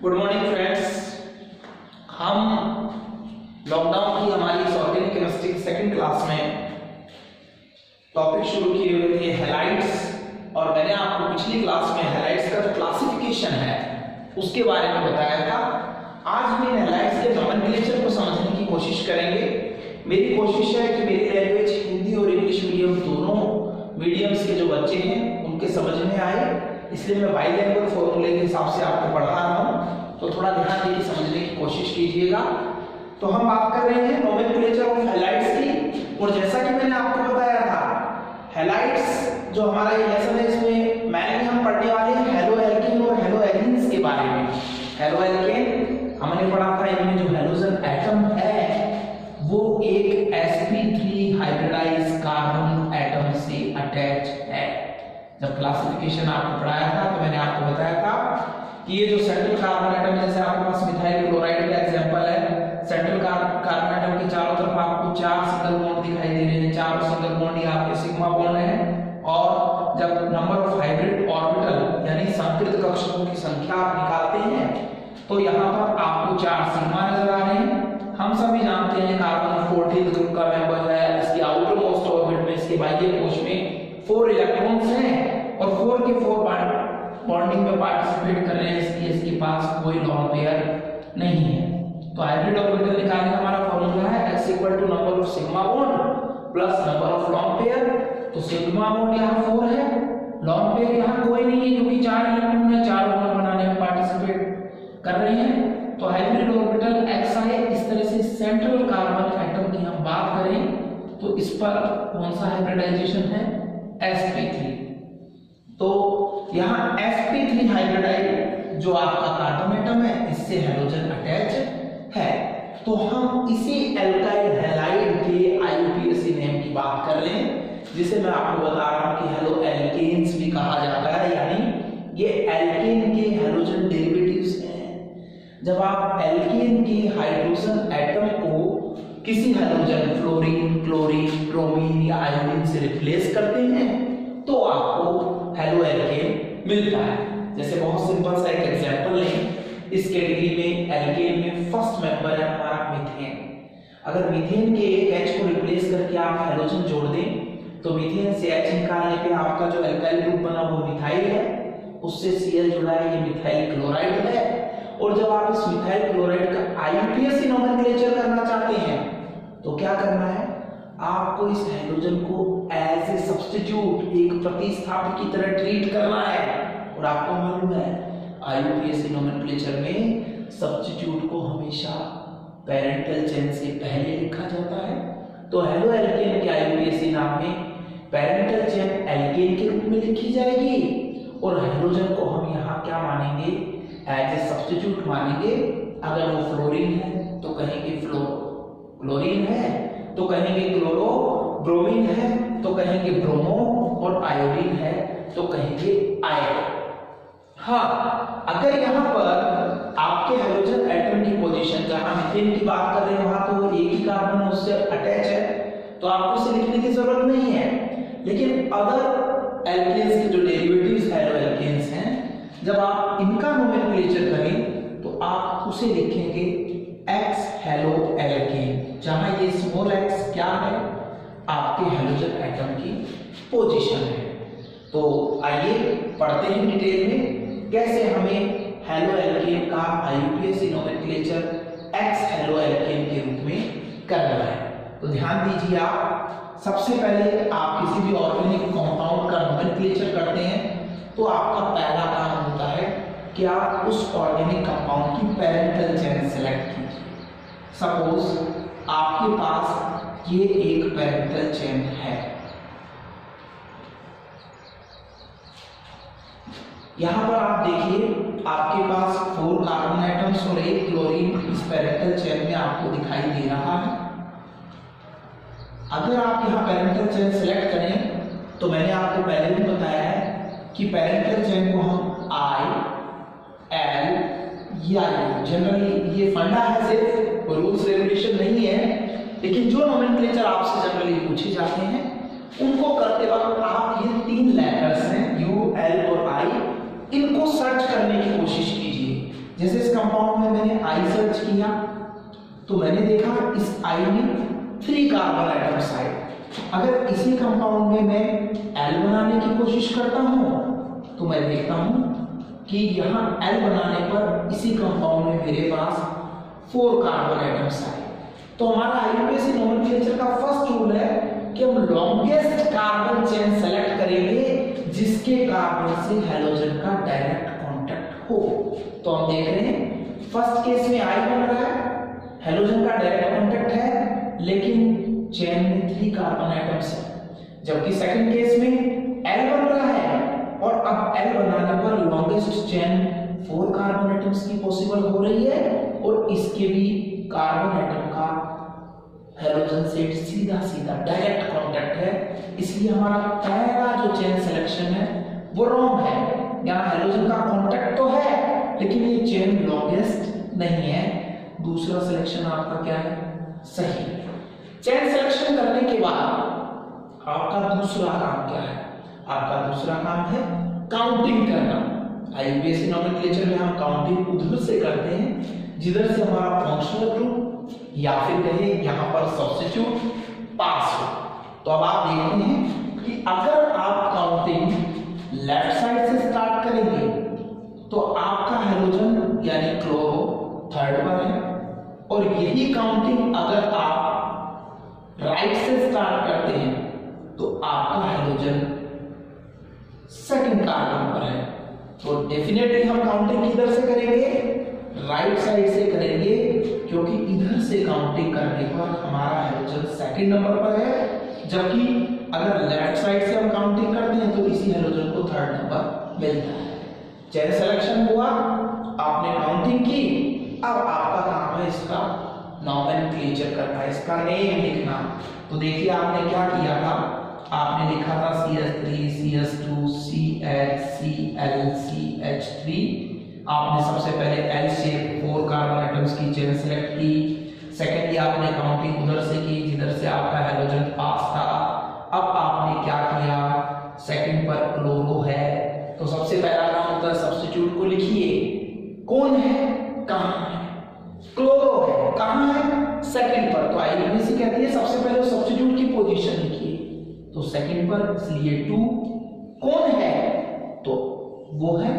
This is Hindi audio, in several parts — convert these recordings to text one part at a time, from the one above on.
Good morning friends. हम लॉकडाउन की हमारी ऑर्गेनिक केमिस्ट्री की सेकंड क्लास में टॉपिक शुरू किए हुए थे हैलाइड्स, और मैंने आपको पिछली क्लास में हैलाइड्स का जो क्लासिफिकेशन है उसके बारे में बताया था। आज हम इन हैलाइड्स के नोमेनक्लेचर को समझने की कोशिश करेंगे। मेरी कोशिश है कि मेरी लैंग्वेज हिंदी और इंग्लिश मीडियम दोनों मीडियम्स के जो बच्चे हैं उनके समझ में आए, इसलिए मैं बाइलैंग्वेज फॉर्मूले के हिसाब से आपको पढ़ा रहा हूँ, तो थोड़ा ध्यान देकर समझने की कोशिश कीजिएगा। तो हम बात कर रहे हैं नोमेनक्लेचर ऑफ हैलाइड्स की, और जैसा कि मैंने आपको बताया था हैलाइड्स जो हमारा ये लेसन है इसमें मेनली हम पढ़ने वाले हैं हेलो एल्केन और हेलो एलीन्स के बारे में। हेलो एल्केन हमने पढ़ा था, इनमें जो हैलोजन एटम है वो एक sp3 हाइब्रिडाइज कार्बन एटम से अटैच है। जब क्लासिफिकेशन आपको पढ़ाया था तो मैंने आपको बताया था कि ये जो सेंट्रल कार्बन एटम, जैसे आपके पास मिथाइल क्लोराइड का एग्जांपल है, सेंट्रल कार्बन एटम के चारों तरफ आपको 4 सिंगल बॉन्ड दिखाई दे रहे हैं, चारों सिंगल बॉन्ड ये आपके सिग्मा बॉन्ड है। और जब नंबर ऑफ हाइब्रिड ऑर्बिटल यानी संकृत कक्षकों की संख्या आप निकालते हैं तो यहाँ पर आपको 4 सिग्मा नजर आ रहे हैं। हम सभी जानते हैं कार्बन 14 ग्रुप का मेंबर है, इसकी आउटर मोस्ट ऑर्बिट में, इसके बाह्य कोश में 4 इलेक्ट्रॉन्स हैं और 4 के 4 बॉन्डिंग में पार्टिसिपेट कर रहे हैं, इसलिए इसके पास कोई लॉन्ग पेयर नहीं है। तो हाइब्रिड ऑर्बिटल निकालने का हमारा फॉर्मूला है x equal to number of sigma bond plus number of lone pair. तो सिग्मा बॉन्ड यहाँ 4 है, लॉन्ग पेयर यहाँ कोई नहीं है क्योंकि 4 इलेक्ट्रॉन है, 4 बॉन्ड बनाने में पार्टिसिपेट कर रहे हैं। तो हाइब्रिड ऑर्बिटल x है। इस तरह से सेंट्रल कार्बन एटम की हम बात करें तो इस पर कौन सा हाइब्रिडाइजेशन है, sp3। तो यहाँ sp3 हाइब्रिडाइड जो आपका कार्बन एटम है इससे हैलोजन अटैच है। तो हम इसी एल्काइल हैलाइड के IUPAC नेम की बात कर रहे हैं, जिसे मैं आपको बता रहा हूं कि हेलो एल्केन्स भी कहा जाता है, यानी ये एल्केन के हैलोजन डेरिवेटिव्स हैं। जब आप एल्केन के हाइड्रोजन एटम को किसी हैलोजन फ्लोरीन, क्लोरीन, ब्रोमीन या आयोडीन से रिप्लेस करते हैं तो आपको हेलो एल्केन मिलता है। जैसे बहुत सिंपल सा एक एग्जांपल लें, इस कैटेगरी में एल्केन में फर्स्ट मेंबर है हमारा मीथेन। अगर मीथेन के एक H को रिप्लेस करके आप हैलोजन जोड़ दें तो मीथेन से H निकालने पे आपका जो एल्काइल ग्रुप बना वो मिथाइल है, उससे Cl जुड़ा है, ये मिथाइल क्लोराइड है। और जब आप इस मिथाइल क्लोराइड का IUPAC नोमेनक्लेचर करना चाहते हैं तो क्या करना है, आपको इस हाइड्रोजन को एज ए सब्स्टिट्यूट, एक प्रतिस्थापक की तरह ट्रीट करना है। और आपको मालूम है IUPAC नोमेनक्लेचर में सब्स्टिट्यूट को हमेशा पैरेंटल चेन से पहले लिखा जाता है। तो हेलो एल्केन के IUPAC नाम में पैरेंटल चेन एल्केन के रूप में लिखी जाएगी और हाइड्रोजन को हम यहाँ क्या मानेंगे, एज ए सब्स्टिट्यूट मानेंगे। अगर वो फ्लोरीन है तो कहेंगे क्लोरीन है, तो कहेंगे क्लोरो, ब्रोमीन है तो कहेंगे ब्रोमो, और आयोडीन है तो कहेंगे आयोडो। हाँ, अगर यहाँ पर आपके हाइड्रोजन एटम की पोजीशन, जहां मीथेन की बात कर रहे हैं वहां तो एक ही कार्बन उससे अटैच है तो आपको इसे लिखने की जरूरत नहीं है। लेकिन अदर एल्केन्स के जो डेरिवेटिव्स हेलो एल्केन्स हैं, जब आप इनका नोमेनक्लेचर करें तो आप उसे लिखेंगे x हेलो एल्केन, जहां ये स्मॉल x क्या है, आपके हाइड्रोजन एटम की पोजीशन है। तो आइए पढ़ते हैं डिटेल में कैसे हमें हेलो एल्केन का IUPAC nomenclature x halo alkane के रूप में करना है। तो ध्यान दीजिए, आप सबसे पहले आप किसी भी ऑर्गेनिक कंपाउंड का नोमेनक्लेचर करते हैं तो आपका पहला काम होता है कि आप उस ऑर्गेनिक कंपाउंड की पैरेंटल चेन सेलेक्ट कीजिए। सपोज आपके पास ये एक पैरेंटल चेन है, यहां पर आप देखिए आपके पास 4 कार्बन एटम्स और 1 क्लोरीन इस पैरेंटल चेन में आपको दिखाई दे रहा है। अगर आप यहाँ पैरेंटल चेन सेलेक्ट करें तो मैंने आपको पहले भी बताया है कि पैरेंटल चेन को हम I, L या जनरली ये फंडा है, सिर्फ रूल्स रेगुलेशन नहीं है, लेकिन जो नोमेनक्लेचर आपसे जनरली पूछे जाते हैं उनको करते वक्त आप ये 3 लेटर्स हैं U, L और I, इनको सर्च करने की कोशिश कीजिए। जैसे इस कंपाउंड में मैंने आई सर्च किया तो मैंने देखा इस आई में 3 कार्बन एटम्स आए। अगर इसी कंपाउंड में मैं एल बनाने की कोशिश करता हूं तो मैं देखता हूं कि यहां एल बनाने पर इसी कंपाउंड में मेरे पास 4 कार्बन एटम्स आए। तो हमारा आईयूपीएसी नोमेनक्लेचर का फर्स्ट रूल है कि हम लॉन्गेस्ट कार्बन चेन सेलेक्ट करेंगे जिसके कार्बन से हैलोजन का डायरेक्ट कांटेक्ट हो। तो हम देख रहे हैं फर्स्ट केस में आई बन रहा है, हैलोजन का डायरेक्ट कांटेक्ट है, लेकिन चेन में 3 कार्बन एटम्स है। जबकि सेकंड केस में एल बन रहा है और अब एल बनाने पर लॉन्गेस्ट चेन 4 कार्बन एटम्स की पॉसिबल हो रही है और इसके भी कार्बन एटम का हैलोजन से सीधा सीधा डायरेक्ट कांटेक्ट है। इसलिए हमारा पहला जो चेन सिलेक्शन है वो रॉन्ग है। यहाँ हैलोजन का कांटेक्ट तो है लेकिन ये चेन लॉन्गेस्ट नहीं है। दूसरा सिलेक्शन आपका क्या है? सही। चेन सिलेक्शन करने के बाद आपका दूसरा काम क्या है? आपका दूसरा काम है काउंटिंग करना। आईयूपीएसी नोमेनक्लेचर में हम काउंटिंग उधर से करते हैं जिधर से हमारा फंक्शनल ग्रुप या फिर कहे यहां पर सब्स्टिट्यूट पास हो। तो अब आप देखते हैं कि अगर आप काउंटिंग लेफ्ट साइड से स्टार्ट करेंगे तो आपका हैलोजन यानी क्लोरो थर्ड पर है और यही काउंटिंग अगर आप राइट से स्टार्ट करते हैं तो आपका हैलोजन सेकंड कार्बन पर है। तो डेफिनेटली हम काउंटिंग किधर से करेंगे? राइट साइड से करेंगे क्योंकि इधर से काउंटिंग करने पर हमारा हैलोजन सेकंड नंबर पर है, जबकि अगर लेफ्ट साइड से हम काउंटिंग करते हैं तो इसी हैलोजन को थर्ड नंबर मिलता है। चेन सिलेक्शन हुआ, आपने काउंटिंग की, अब आपका काम है इसका नोमेनक्लेचर करना, इसका नेम लिखना। तो देखिए आपने क्या किया था, आपने लिखा था CH3, CH2, CH, Cl, CH3। आपने सबसे पहले L शेप 4 कार्बन एटम्स की चेन सेलेक्ट की। सेकेंडली आपने काउंटिंग उधर से की जिधर से आपका हैलोजन पास था। अब आपने क्या किया, सेकंड पर क्लोरो है तो सबसे पहला काम होता है सब्स्टिट्यूट को लिखिए। कौन है, कहां है? क्लोरो है, कहां है? सेकंड पर। तो आईयूपीएसी कहती है सबसे पहले सब्स्टिट्यूट की पोजीशन लिखिए। तो सेकंड पर, इसलिए 2। कौन है? तो वो है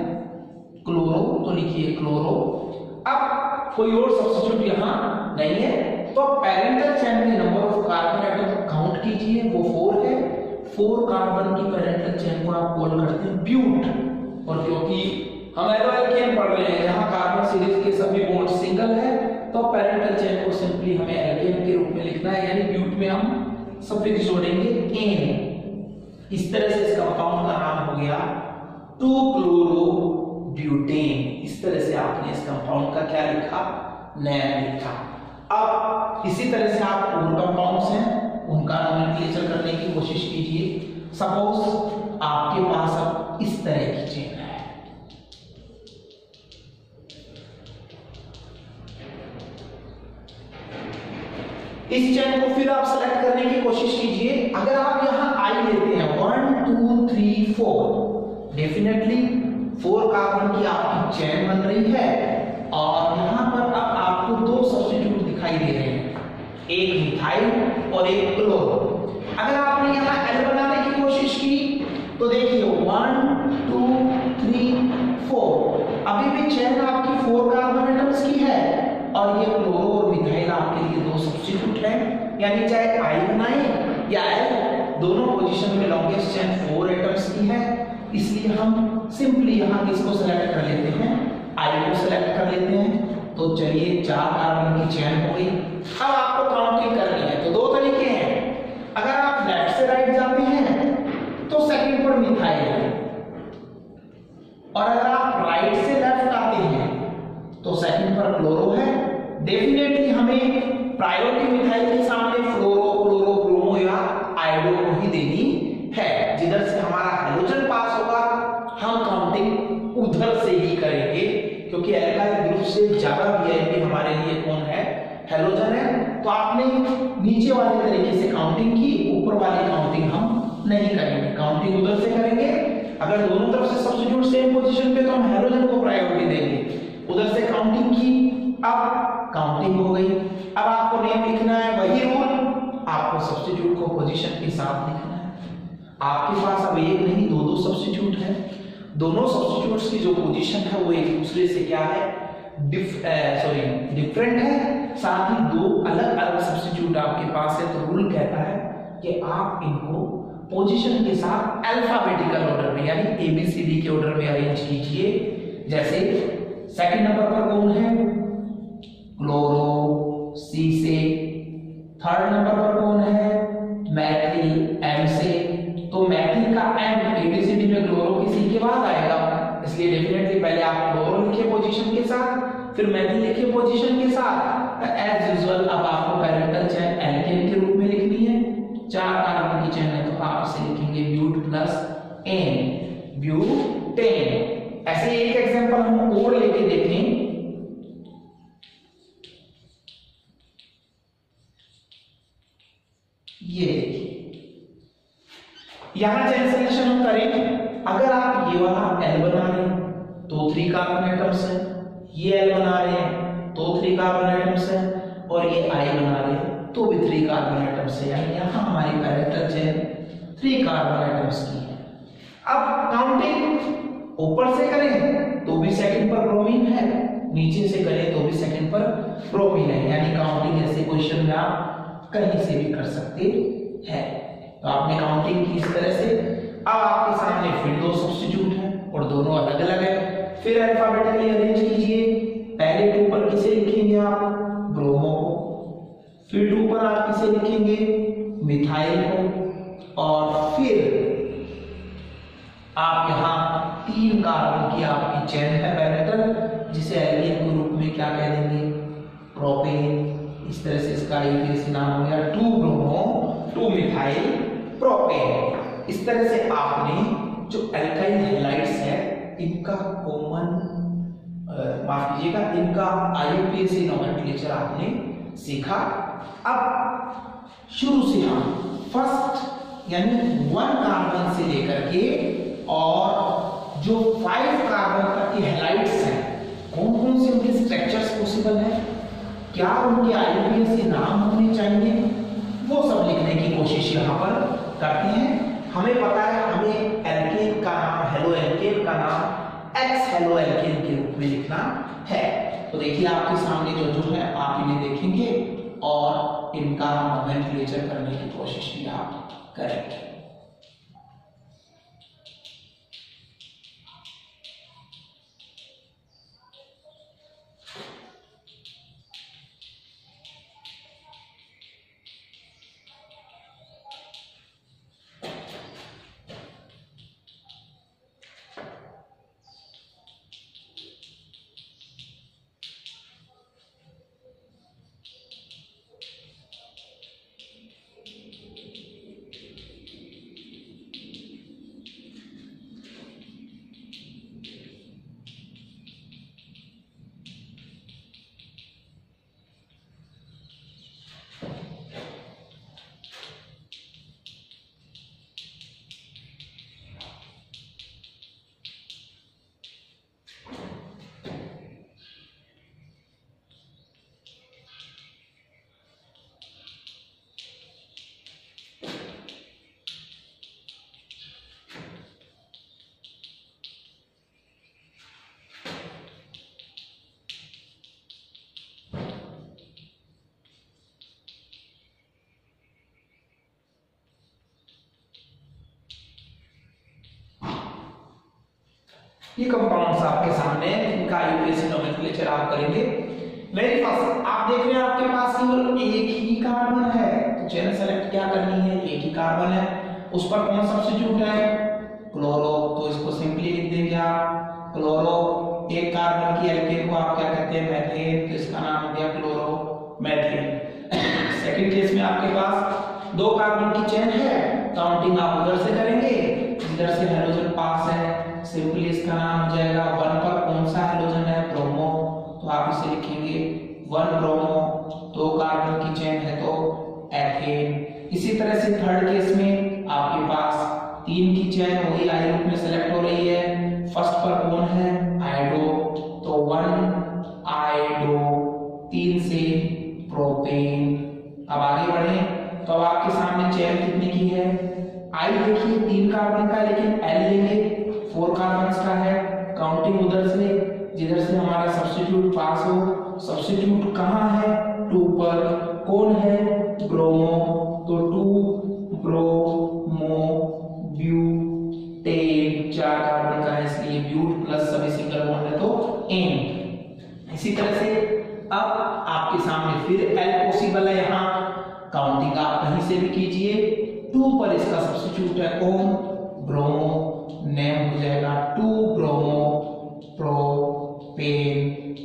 क्लोरो, तो लिखिए क्लोरो। अब कोई और सब्स्टिट्यूट यहां नहीं है तो पैरेंटल चेन में number of carbon atom count कीजिए, वो 4 है। 4 कार्बन की पैरेंटल चेन को आप कॉल करते हैं ब्यूट। और क्योंकि हम एल्केन पढ़ रहे हैं जहां कार्बन सीरीज के सभी बॉन्ड सिंगल है तो पैरेंटल चेन को सिंपली हमें एल्केन के रूप में लिखना है, यानी ब्यूट में हम सफिक्स जोड़ेंगे एन। इस तरह से इस कंपाउंड का नाम हो गया 2-क्लोरो-ब्यूटेन। इस तरह से आपने इस कंपाउंड का क्या लिखा, नेम लिखा। अब इसी तरह से आप और कंपाउंड्स हैं उनका नोमेनक्लेचर करने की कोशिश कीजिए। सपोज आपके पास अब इस तरह की चेन है, इस चेन को फिर आप सेलेक्ट करने की कोशिश कीजिए। अगर आप यहां आई लेते हैं 1 2 3 4, डेफिनेटली 4 कार्बन की आपकी चेन बन रही है और यहां पर अब आपको 2 सब्स्टिट्यूट दिखाई दे रहे हैं, एक मिथाइल और एक क्लोरो। अगर आपने यहां एल बनाने की कोशिश की तो देखिए 1 2 3 4, अभी भी चेन आपकी 4 कार्बन एटम्स की है और ये क्लोरो और मिथाइल आपके लिए 2 सब्स्टिट्यूट हैं, यानी चाहे आई बनाए या एल, दोनों पोजीशन में लॉन्गेस्ट चेन 4 एटम्स की है। इसलिए हम सिंपली यहां किसको सेलेक्ट कर लेते हैं, आई को सेलेक्ट कर लेते हैं। तो चलिए 4 कार्बन की चेन हो गई। अब आपको काउंटिंग करनी है तो 2 तरीके हैं। अगर आप लेफ्ट से राइट जाते हैं तो सेकंड पर मिथाइल है और अगर आप राइट से लेफ्ट आते हैं तो सेकंड पर क्लोरो है। डेफिनेटली हमें प्रायोरिटी मिथाइल के सामने फ्लोरो, क्लोरो, ब्रोमो या आयोडो को ही देनी है। जिधर से हमारा हैलोजन पास होगा हम काउंटिंग उधर से ही करेंगे, क्योंकि एल्काइल ग्रुप से ज्यादा वीआईपी हमारे लिए कौन है, हैलोजन है। तो आपने नीचे वाले तरीके से काउंटिंग की, ऊपर वाली काउंटिंग हम नहीं करेंगे, काउंटिंग उधर से करेंगे। अगर दोनों तरफ से सब्स्टिट्यूट सेम पोजीशन पे तो हम हैलोजन को प्रायोरिटी देंगे, उधर से काउंटिंग की, अब काउंटिंग हो गई। अब आपको नेम लिखना है, वही रूल, आपको सब्स्टिट्यूट को पोजीशन के साथ लिखना है। आपके पास अब एक नहीं दो सब्स्टिट्यूट है, दोनों सब्स्टिट्यूट्स की जो पोजीशन है वो एक दूसरे से क्या है, डिफरेंट है, साथ ही दो अलग अलग सब्स्टिट्यूट आपके पास है। तो रूल कहता है कि आप इनको पोजीशन के साथ अल्फाबेटिकल ऑर्डर में यानी ABCD के ऑर्डर में अरेंज कीजिए। जैसे सेकंड नंबर पर कौन है, क्लोरो, C से। थर्ड नंबर पर कौन है, मैथिल, M से। तो मैथिल का M ABCD में क्लोरो की C के बाद आएगा, इसलिए डेफिनेटली पहले आप क्लोरो लिखिए पोजीशन के साथ, फिर मैथिल लिखिए पोजीशन के साथ। एज यूजुअल अब आपको पैरेंटल चेन एल्केन के रूप में लिखनी है। 4 कार्बन की चेन है तो आप इसे लिखेंगे ब्यूट प्लस एन, ब्यूटेन। ऐसे एक एग्जांपल हम और लेके देखें। ये यहां चेन सिलेक्शन हम करें, अगर आप ये वाला L बना रहे हैं तो 3 कार्बन एटम्स है, ये L बना रहे हैं तो 3 कार्बन एटम्स है, और ये I बना रहे हैं तो भी 3 कार्बन एटम्स है, यानी यहां हमारी पैरेंटल चेन 3 कार्बन एटम्स की है। अब काउंटिंग ऊपर से करें तो भी सेकंड पर ब्रोमीन है, नीचे से करें तो भी सेकंड पर ब्रोमीन है, यानी काउंटिंग ऐसे क्वेश्चन में आप कहीं से भी कर सकते हैं। तो आपने काउंटिंग की इस तरह से। अब आपके सामने फिर दो सब्स्टिट्यूट हैं और दोनों अलग अलग है, फिर अल्फाबेटिकली अरेंज कीजिए। पहले 2 पर किसे लिखेंगे आप, ब्रोमो को, फिर 2 पर आप किसे लिखेंगे, मिथाइल को, और फिर आप यहाँ 3 कार्बन की आपकी चेन है पैरेंटल, जिसे एल्केन के रूप में क्या कह देंगे, प्रोपेन। इस तरह से इसका यूनिवर्सिटी नाम हो गया 2 ब्रोमो 2 मिथाइल प्रोपेन। इस तरह से आपने जो एल्काइल हैलाइड्स है इनका कॉमन माफ कीजिएगा, इनका IUPAC नोमेनक्लेचर आपने सीखा। अब शुरू से हम फर्स्ट यानी 1 कार्बन से लेकर के और जो 5 कार्बन तक के हैलाइड्स हैं, कौन कौन से उनके स्ट्रक्चर्स पॉसिबल हैं, क्या उनके IUPAC नाम होने चाहिए, वो सब लिखने की कोशिश यहाँ पर करते हैं। हमें पता है हमें एल्केन का नाम, हेलो एल्केन का नाम एक्स हेलो एल्केन के रूप में लिखना है। तो देखिए आपके सामने जो है आप इन्हें देखेंगे और इनका नोमेनक्लेचर करने की कोशिश भी आप करेंगे। ये कंपाउंड्स आपके सामने, इनका IUPAC नोमेनक्लेचर आप करेंगे। वेरी फर्स्ट आप देख रहे हैं आपके पास केवल एक ही कार्बन है, तो चेन सेलेक्ट क्या करनी है, एक ही कार्बन है, उस पर कौन सब्स्टिट्यूट है, क्लोरो। तो इसको सिंपली लिख देंगे आप क्लोरो। एक कार्बन की एल्केन को आप क्या कहते हैं, मैथेन, तो इसका नाम हो गया क्लोरो मैथेन। सेकंड केस में आपके पास 2 कार्बन की चेन है, काउंटिंग आप उधर से करेंगे, इधर से हाइड्रोजन पास है, सिंपली इसका नाम हो जाएगा 1 पर कौन सा हाइड्रोजन है, ब्रोमो, तो आप इसे लिखेंगे 1 ब्रोमो। 2 कार्बन की चेन है तो एथेन। इसी तरह से थर्ड केस में आपके पास 3 की चेन वही आई ग्रुप में सेलेक्ट हो रही है, फर्स्ट पर कौन है, हाइड्रो, तो 1 काउंटिंग उधर से जिधर से हमारा सब्स्टिट्यूट पास हो। सब्स्टिट्यूट कहाँ है? 2 पर। कौन है? ब्रोमो। तो 2 ब्रोमो ब्यूटेन, 4 कार्बन का है इसलिए ब्यूट प्लस सभी सिंगल बॉन्ड है तो एन। इसी तरह से अब आपके सामने फिर एल पॉसिबल है, यहाँ काउंटिंग आप कहीं से भी कीजिए। 2 पर इसका सब्स्टिट्यूट है कौन? ब्रोमो, नेम हो जाएगा 2 ब्रोमो प्रोपेन।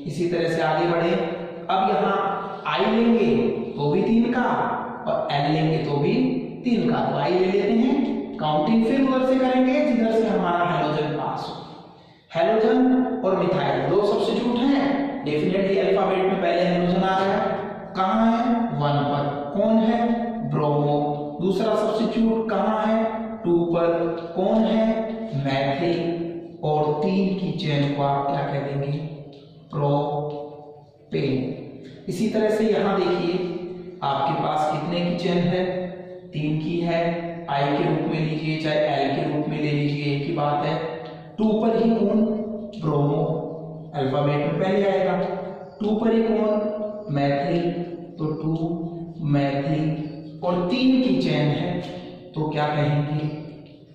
इसी तरह से आगे बढ़े। अब यहाँ आई लेंगे तो भी 3 का और एल लेंगे तो भी 3 का, तो आई ले लेते हैं। काउंटिंग फिर उधर से करेंगे जिधर से हमारा हेलोजन पास हो। हेलोजन और मिथाइल 2 सब्स्टिट्यूट हैं, डेफिनेटली अल्फाबेट में पहले हेलोजन आ रहा है। कहाँ है? 1 पर। कौन है? ब्रोमो। दूसरा सब्स्टिट्यूट कहाँ है? 2 पर। कौन है? मैथिल। और 3 की चेन को आप क्या कह देंगे? प्रोपेन। इसी तरह से यहाँ देखिए आपके पास कितने की चेन है? 3 की है। आई के रूप में लीजिए चाहे एल के रूप में ले लीजिए, एक ही बात है। 2 पर ही कौन? ब्रोमो, अल्फाबेट में पहले आएगा। 2 पर ही कौन? मैथिल, तो 2 मैथिल। और 3 की चेन है तो क्या कहेंगे?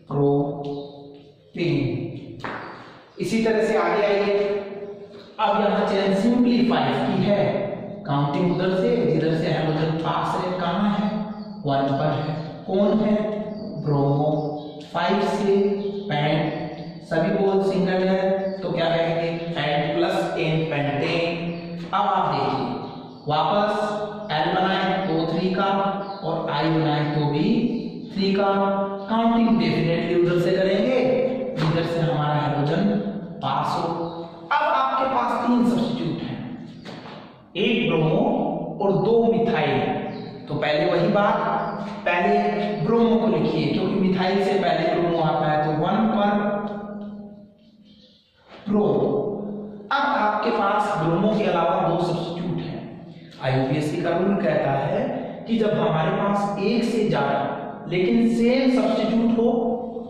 प्रोपेन। इसी तरह से आगे आइए। अब यहाँ चेन सिंपली 5 की है। काउंटिंग उधर से जिधर से हेलोजन पास है। कहाँ है? 1 पर है। कौन है? ब्रोमो। 5 से पेंट, सभी बोल सिंगल है तो क्या कहेंगे? Pent plus ane, pentane. अब आप देखिए वापस एल बनाए तो 3 का और आई बनाए तो भी 3 का। काउंटिंग डेफिनेटली उधर से करेंगे जिधर से हमारा हेलोजन पास हो। अब आपके पास 3 सब्स्टिट्यूट हैं, 1 ब्रोमो और 2 मिथाइल। तो पहले वही बात, पहले ब्रोमो को लिखिए क्योंकि मिथाइल से पहले ब्रोमो आता है, तो 1 पर ब्रोमो। अब आपके पास ब्रोमो के अलावा 2 सब्स्टिट्यूट हैं। आईयूपीएससी का रूल कहता है कि जब हमारे पास एक से ज्यादा लेकिन सेम सब्स्टिट्यूट हो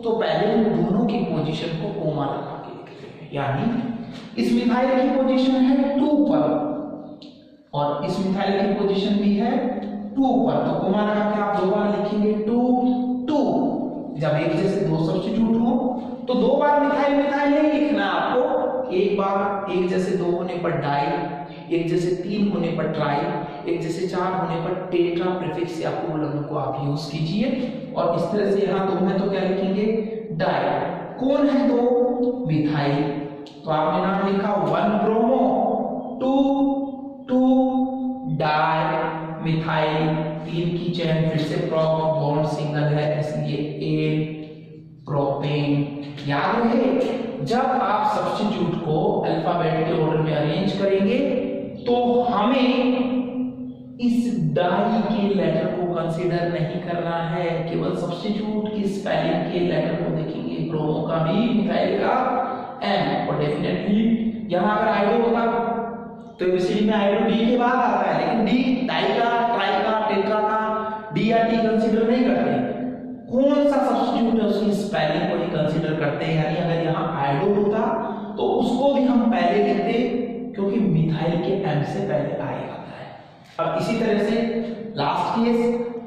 तो पहले उन दोनों की पोजीशन को कोमा लगा के लिखते हैं। यानी इस मिथाइल की पोजीशन है 2 पर और इस मिथाइल की पोजीशन भी है 2 पर, तो कोमा लगा के आप 2 बार लिखेंगे 2 2। जब एक जैसे 2 सब्स्टिट्यूट हो तो 2 बार मिथाइल मिथाइल नहीं लिखना आपको, एक बार एक जैसे 2 होने पर डाई, एक जैसे 3 होने पर ट्राई, एक जैसे 4 होने पर टेट्रा प्रीफिक्स या कोलन को आप यूज कीजिए। और इस तरह से यहाँ 2 में तो क्या लिखेंगे? डाई। कौन है 2? मिथाइल, तो आपने नाम लिखा 1 ब्रोमो 2 डाई मिथाइल। 3 की चेन फिर से प्रोप, बॉन्ड सिंगल है इसलिए एन प्रोपेन। याद रहे जब आप सब्स्टिट्यूट को अल्फाबेट के ऑर्डर में अरेंज करेंगे तो हमें इस डाई के लेटर को कंसीडर नहीं करना है, केवल सब्स्टिट्यूट की स्पेलिंग के लेटर को देखेंगे। ब्रोमो का भी, मिथाइल का एम। और डेफिनेटली यहाँ अगर आइडो होता तो एबीसीडी में आइडो डी के बाद आता है, लेकिन डी डाई का, ट्राई का, टेट्रा का डी या टी कंसीडर नहीं करते। कौन सा सब्स्टिट्यूट है उसकी स्पेलिंग को ही कंसीडर करते हैं। यानी अगर यहाँ आइडो होता तो उसको भी हम पहले लिखते क्योंकि मिथाइल के एम से पहले आई आता है। अब इसी तरह से लास्ट केस,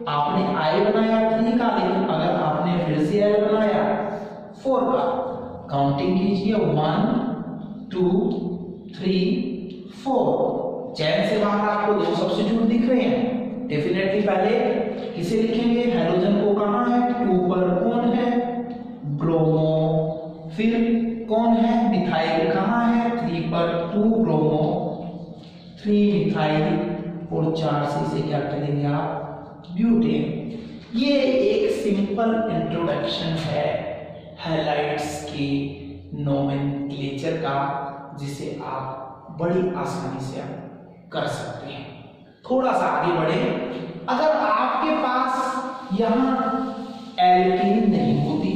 आपने आई बनाया 3 का, लेकिन अगर आपने फिर से एल बनाया 4 का, काउंटिंग कीजिए 1 2 3 4। चैन से बाहर आपको 2 सब्स्टिट्यूट दिख रहे हैं। डेफिनेटली पहले किसे लिखेंगे? हेलोजन को। कहाँ है? 2 पर। कौन है? ब्रोमो। फिर कौन है? मिथाइल। कहाँ है? 3 पर। 2 ब्रोमो 3 मिथाइल और 4 से इसे क्या करेंगे आप? ब्यूटेन। ये एक सिंपल इंट्रोडक्शन है हैलाइड्स की नोमेनक्लेचर का, जिसे आप बड़ी आसानी से कर सकते हैं। थोड़ा सा आगे बढ़े। अगर आपके पास यहां एल्कीन नहीं होती,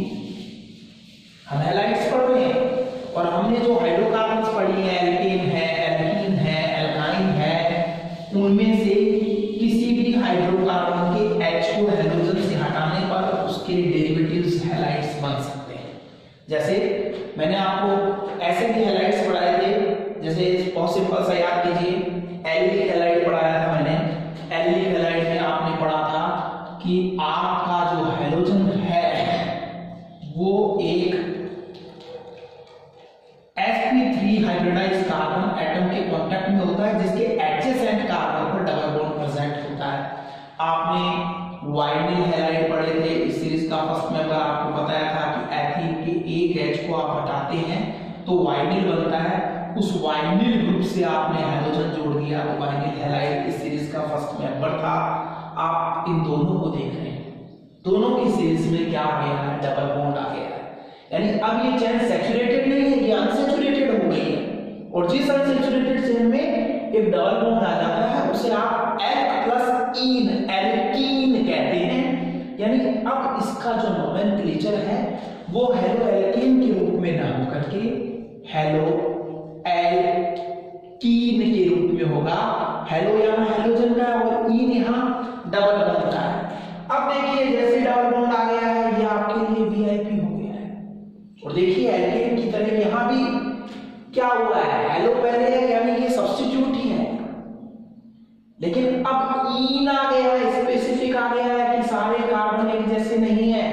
हम हैलाइड्स पढ़ रहे हैं और हमने जो हाइड्रोकार्बन्स पढ़ी है, एल्केन है, एल्कीन है, एल्काइन है, उनमें से किसी भी हाइड्रोकार्बन के H को हेलोजन से हटाने पर उसके डेरिवेटिव्स हैलाइड्स बन सकते हैं। जैसे मैंने आपको ऐसे भी हैलाइड्स पढ़ाए थे, जैसे बहुत सिंपल सा याद कीजिए, एल्डिक हैलाइड पढ़ाया था मैंने। एल्डिक हैलाइड में आपने पढ़ा था कि आपका जो हैलोजन है वो एक sp3 हाइब्रिडाइज्ड कार्बन एटम के कांटेक्ट में होता है, जिसके एडजेसेंट कार्बन पर डबल बॉन्ड प्रेजेंट होता है। आपने वाइनिल हैलाइड पढ़े थे, इस सीरीज का फर्स्ट मेंबर आपको बताया था कि एथीन के एक एच को आप हटाते हैं तो वाइनिल बनता है, उस वाइनिल ग्रुप से आपने हाइड्रोजन जोड़ दिया तो वाइनिल हैलाइड इस सीरीज का फर्स्ट मेंबर था। आप इन दोनों को देख रहे हैं, दोनों की सीरीज में क्या आ गया है, डबल बॉन्ड आ गया है। यानी अब ये चेन सैचुरेटेड नहीं है, ये अनसैचुरेटेड हो गई है, और जिस अनसैचुरेटेड चेन में एक डबल बॉन्ड आ जाता है उसे आप एल्क प्लस ईन, एल्कीन कहते हैं। यानी अब इसका जो नोमेनक्लेचर है वो हेलो एल्कीन के रूप में ना होकर के हेलो एल्कीन के रूप में होगा। हेलो यहां हैलोजन का और ईन यहां डबल बॉन्ड का है। अब देखिए जैसे डबल बॉन्ड आ गया है ये आपके लिए वीआईपी हो गया है, और देखिए एल्केन की तरह यहां भी क्या हुआ है, हेलो पहले है यानी ये सब्स्टिट्यूट ही है, लेकिन अब ईन आ गया है, स्पेसिफिक आ गया है कि सारे कार्बन एक जैसे नहीं है,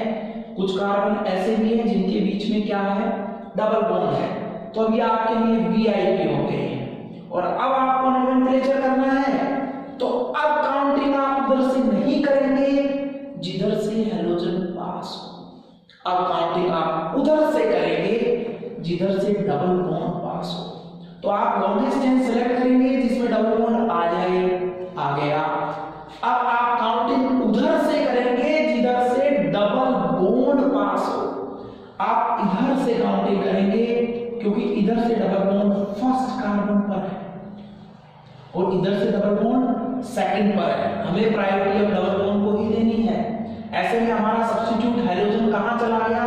कुछ कार्बन ऐसे भी हैं जिनके बीच में क्या है, डबल बॉन्ड है। तो अब ये आपके लिए वीआईपी हो गए हैं। और अब आपको नोमेनक्लेचर करना है तो अब काउंटिंग आप उधर से नहीं करेंगे जिधर से हैलोजन पास हो, अब काउंटिंग आप उधर से करेंगे जिधर से डबल बॉन्ड पास हो। तो आप लॉन्गेस्ट चेन सेलेक्ट करेंगे जिसमें डबल बॉन्ड आ जाए, आ गया। अब आप काउंटिंग उधर से करेंगे जिधर से डबल बॉन्ड पास हो। आप इधर से काउंटिंग करेंगे क्योंकि इधर से डबल बॉन्ड फर्स्ट कार्बन पर है और इधर से डबल बॉन्ड सेकंड पर है, हमें प्रायोरिटी अब डबल बॉन्ड को ही देनी है। ऐसे में हमारा सब्स्टिट्यूट हाइड्रोजन कहां चला गया,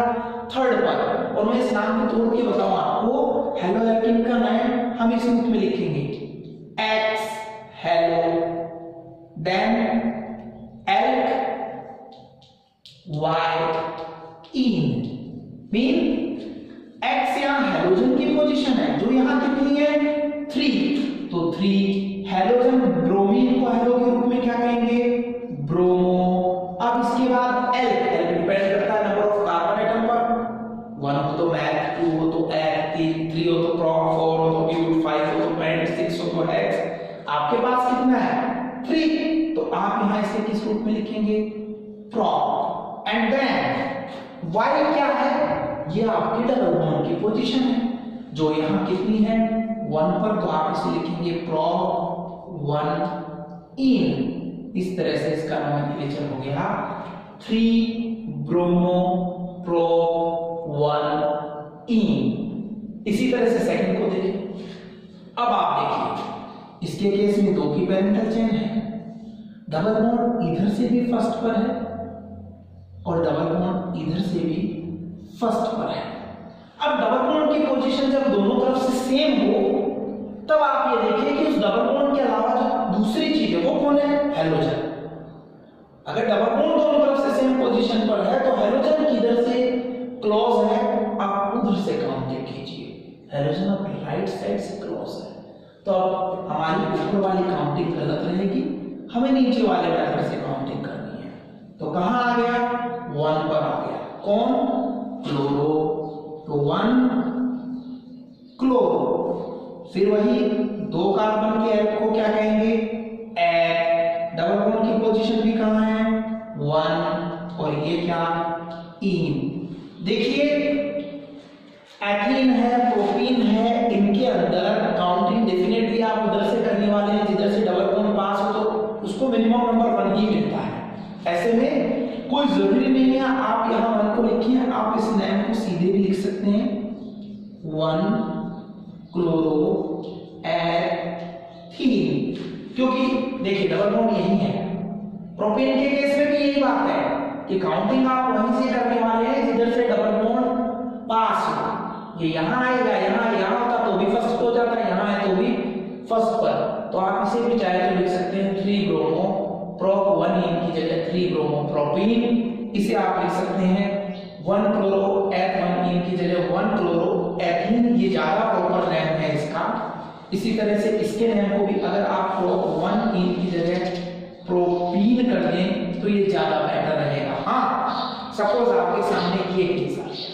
थर्ड पर। और मैं इस नाम को तोड़ के बताऊं आपको, हेलो एल्कीन का नाम हम इस रूप में लिखेंगे, X halo, then alk, Y ene. Mean X यहां हाइड्रोजन की पोजीशन है जो यहां कितनी है, 3, तो 3 हाइड्रोजन ब्रोमीन को हेलो के रूप में क्या कहेंगे, ब्रोमो। अब इसके बाद एल्क डिपेंड करता है नंबर ऑफ कार्बन एटम पर, 1 हो तो मैथ, 2 हो तो एथ, 3 हो तो प्रोप, 4 हो तो ब्यूट, 5 हो तो पेंट, 6 हो तो हेक्स। आपके पास कितना है, 3, तो आप यहां इसे किस रूप में लिखेंगे, प्रोप। एंड देन वाई क्या है, ये आपकी डबल बॉन्ड की पोजीशन है जो यहां कितनी है, 1 पर, तो आप इसे लिखेंगे प्रोप 1 ईन। इस तरह से इसका नोमेनक्लेचर हो गया 3 ब्रोमो प्रोप 1 ईन। इसी तरह से सेकंड को देखें। अब आप देखिए इसके केस में 2 की पैरेंटल चेन है, डबल बॉन्ड इधर से भी फर्स्ट पर है और डबल बॉन्ड इधर से भी फर्स्ट पर है। अब डबल बॉन्ड की पोजीशन जब दोनों तरफ से सेम हो तब आप ये देखिए कि उस डबल बॉन्ड के अलावा जो दूसरी चीज है वो कौन है, हैलोजन। अगर डबल बॉन्ड दोनों तरफ से सेम पोजीशन पर है तो हैलोजन किधर से क्लोज है, आप उधर से काउंटिंग कीजिए। हैलोजन अब राइट साइड से क्लोज है, तो अब हमारी ऊपर वाली काउंटिंग गलत रहेगी, हमें नीचे वाले मेथड से काउंटिंग करनी है। तो कहां आ गया, 1 पर आ गया, कौन, क्लोरो, तो 1 क्लोरो। फिर वही 2 कार्बन के एल्क को क्या कहेंगे, एथ, डबल बॉन्ड की पोजीशन भी कहां है, 1, और ये क्या, ईन। देखिए एथीन है, प्रोपीन है, इनके अंदर काउंटिंग डेफिनेटली आप उधर से करने वाले हैं जिधर से डबल बॉन्ड पास हो, तो उसको मिनिमम नंबर 1 ही मिलता है। ऐसे में कोई जरूरी नहीं है आप यहां 1 को लिखिए, आप इस नेम को सीधे भी लिख सकते हैं, 1 क्लोरो एथीन, क्योंकि देखिए डबल बॉन्ड यही है। प्रोपेन के केस में भी यही बात है कि काउंटिंग आप वहीं से करने वाले हैं जिधर से डबल बॉन्ड पास हो। ये यहां आएगा, यहां होता तो भी फर्स्ट हो जाता, यहां है तो भी फर्स्ट पर, तो आप इसे भी चाहे तो लिख सकते हैं 3 ब्रोमो प्रोप 1 ईन की जगह 3 ब्रोमो प्रोपीन। इसे आप लिख सकते हैं 1 क्लोरोएथीन की जगह 1 क्लोरोएथीन, ये ज्यादा प्रॉपर नेम है इसका। इसी तरह से इसके नेम को भी अगर आप 1 इन की जगह प्रोपीन कर दें तो ये ज्यादा बेटर रहेगा। हाँ, सपोज आपके सामने ये केस आ गया,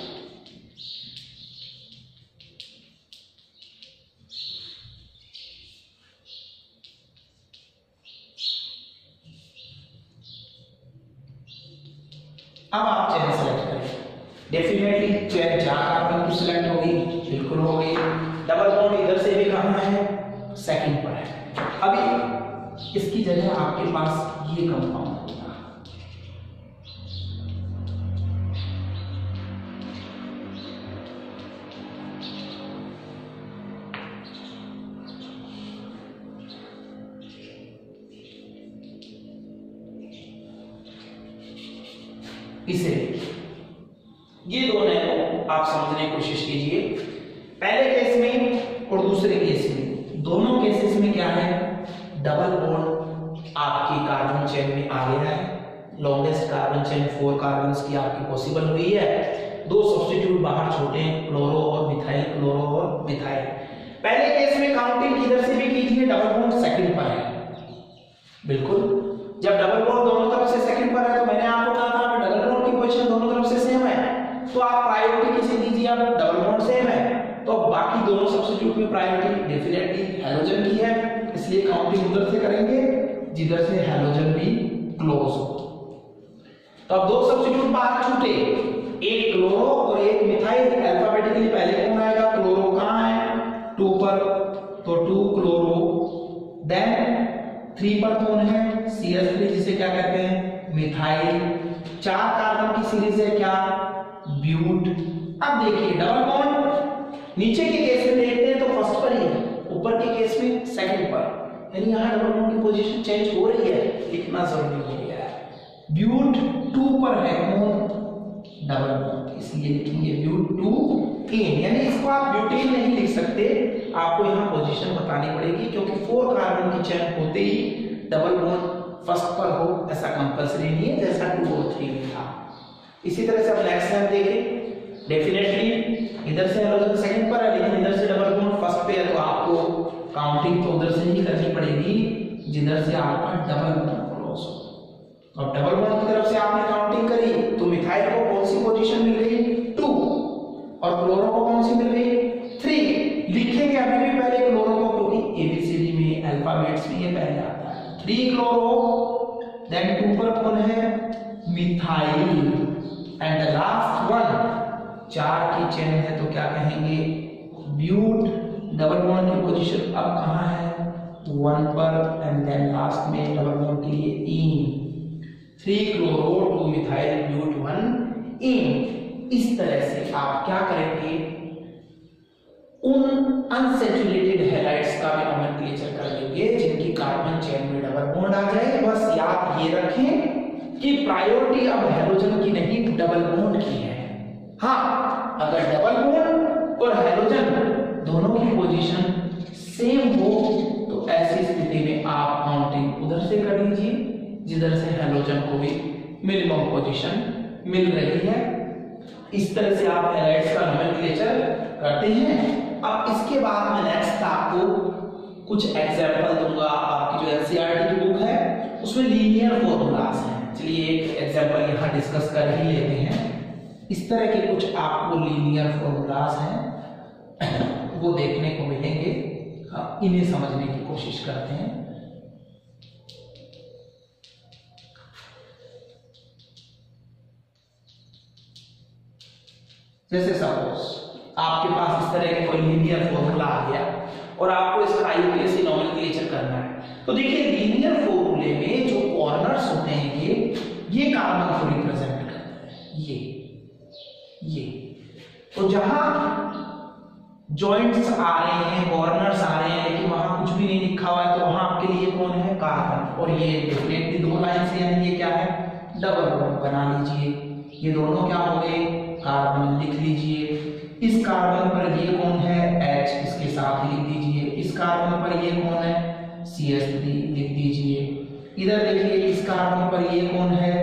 अब आप चेन सेलेक्ट करें, डेफिनेटली चेन 4 कार्बन की सिलेक्ट होगी, बिल्कुल हो गई। डबल बॉन्ड इधर से भी कहां है, सेकंड पर है। अभी इसकी जगह आपके पास ये कंपाउंड होगा, इसे ये दोनों को आप समझने की कोशिश कीजिए। पहले केस में और दूसरे केस में, दोनों केसेस में क्या है, डबल बॉन्ड आपकी कार्बन चेन में आ गया है। लॉन्गेस्ट कार्बन चेन 4 कार्बन की आपकी पॉसिबल हुई है। 2 सब्स्टिट्यूट बाहर छोटे, क्लोरो और मिथाइल, क्लोरो और मिथाइल। पहले केस में काउंटिंग किधर से भी कीजिए, डबल बॉन्ड सेकंड पर है, बिल्कुल। जब डबल बॉन्ड दोनों तरफ से सेकंड पर है तो मैंने आपको कहा था डबल बॉन्ड की पोजीशन दोनों तरफ से सेम है तो आप प्रायोरिटी किसे दीजिए, अब डबल बॉन्ड सेम है तो बाकी दोनों सब्स्टिट्यूट में प्रायोरिटी डेफिनेटली हैलोजन की है, इसलिए काउंटिंग उधर से करेंगे जिधर से हैलोजन भी क्लोज हो। तो अब 2 सब्स्टिट्यूट बाहर छूटे, एक क्लोरो और एक मिथाइल। अल्फाबेटिकली पहले कौन आएगा, क्लोरो कहां है, 2 पर, तो 2 क्लोरो। देन 3 पर कौन है, CH3 जिसे क्या कहते हैं, मिथाइल। 4 कार्बन की सीरीज है क्या, ब्यूट। अब देखिए डबल बॉन्ड नीचे के केस में देखते हैं तो फर्स्ट पर ही है, ऊपर के केस में सेकंड पर, यानी यहां डबल बॉन्ड की पोजीशन चेंज हो रही है, लिखना जरूरी हो गया है। ब्यूट 2 पर है कौन, डबल बॉन्ड, इसलिए लिखेंगे ब्यूट 2 इन, यानी इसको आप ब्यूटेन नहीं लिख सकते, आपको यहां पोजीशन बतानी पड़ेगी क्योंकि 4 कार्बन की चेन होते ही डबल बॉन्ड फर्स्ट पर हो ऐसा कंपल्सरी नहीं है, जैसा 2 और 3 में था। इसी तरह से अब नेक्स्ट टाइम देखें, डेफिनेटली इधर से हैलोजन सेकंड पर है लेकिन इधर से डबल बॉन्ड फर्स्ट पे है तो आपको काउंटिंग तो उधर से ही करनी पड़ेगी जिधर से आपका डबल बॉन्ड क्लोज हो। अब डबल बॉन्ड की तरफ से आपने काउंटिंग करी तो मिथाइल को कौन सी पोजीशन मिल गई, 2, और क्लोरो को कौन सी मिल गई, 3। लिखेंगे अभी भी पहले क्लोरो को क्योंकि एबीसीडी में अल्फाबेट्स में ये पहले आता है। 3 क्लोरो, देन 2 पर कौन है, methyl, and the last one 4 की चेन है तो क्या कहेंगे, ब्यूट। डबल बॉन्ड की पोजीशन अब कहां है, 1 पर, एंड देन लास्ट में डबल बॉन्ड के लिए इन, 3 क्लोरो 2 मिथाइल ब्यूट 1 इन। इस तरह से आप क्या करेंगे, उन अनसैचुरेटेड हैलाइड्स का भी नोमेनक्लेचर कर लेंगे जिनकी कार्बन चेन में डबल बॉन्ड आ जाए। बस याद ये रखें कि प्रायोरिटी अब हैलोजन की नहीं डबल बॉन्ड की है। हाँ, अगर डबल बॉन्ड और हैलोजन दोनों की पोजीशन सेम हो तो ऐसी स्थिति में आप काउंटिंग उधर से कर लीजिए जिधर से हैलोजन को भी मिनिमम पोजीशन मिल रही है। इस तरह से आप हैलाइड्स का नोमेनक्लेचर करते हैं। अब इसके बाद मैं नेक्स्ट आपको कुछ एग्जांपल दूंगा। आपकी जो एनसीईआरटी की बुक है उसमें लीनियर फॉर्मूलाज हैं, चलिए एक एग्जांपल यहां डिस्कस कर ही लेते हैं। इस तरह के कुछ आपको लीनियर फॉर्मूलाज हैं वो देखने को मिलेंगे, इन्हें समझने की कोशिश करते हैं। जैसे सपोज आपके पास इस तरह के कोई लीनियर फॉर्मूला आ गया और आपको इसका आईयूपीएसी नोमेनक्लेचर करना है, तो देखिए लीनियर फॉर्मूले में जो कॉर्नर्स होते हैं ये कार्बन को रिप्रेजेंट करते हैं, ये तो जहां जॉइंट्स आ रहे हैं, कॉर्नर्स आ रहे हैं लेकिन वहां कुछ भी नहीं लिखा हुआ है तो वहां आपके लिए कौन है, कार्बन। और ये डेफिनेटली 2 लाइन से, यानी ये क्या है, डबल बॉन्ड बना लीजिए। ये दोनों क्या हो गए, कार्बन लिख लीजिए। इस कार्बन पर ये कौन है, H, इसके साथ लिख दीजिए। इस कार्बन पर ये कौन है, CH3 लिख दीजिए। इधर देखिए इस कार्बन पर ये कौन है,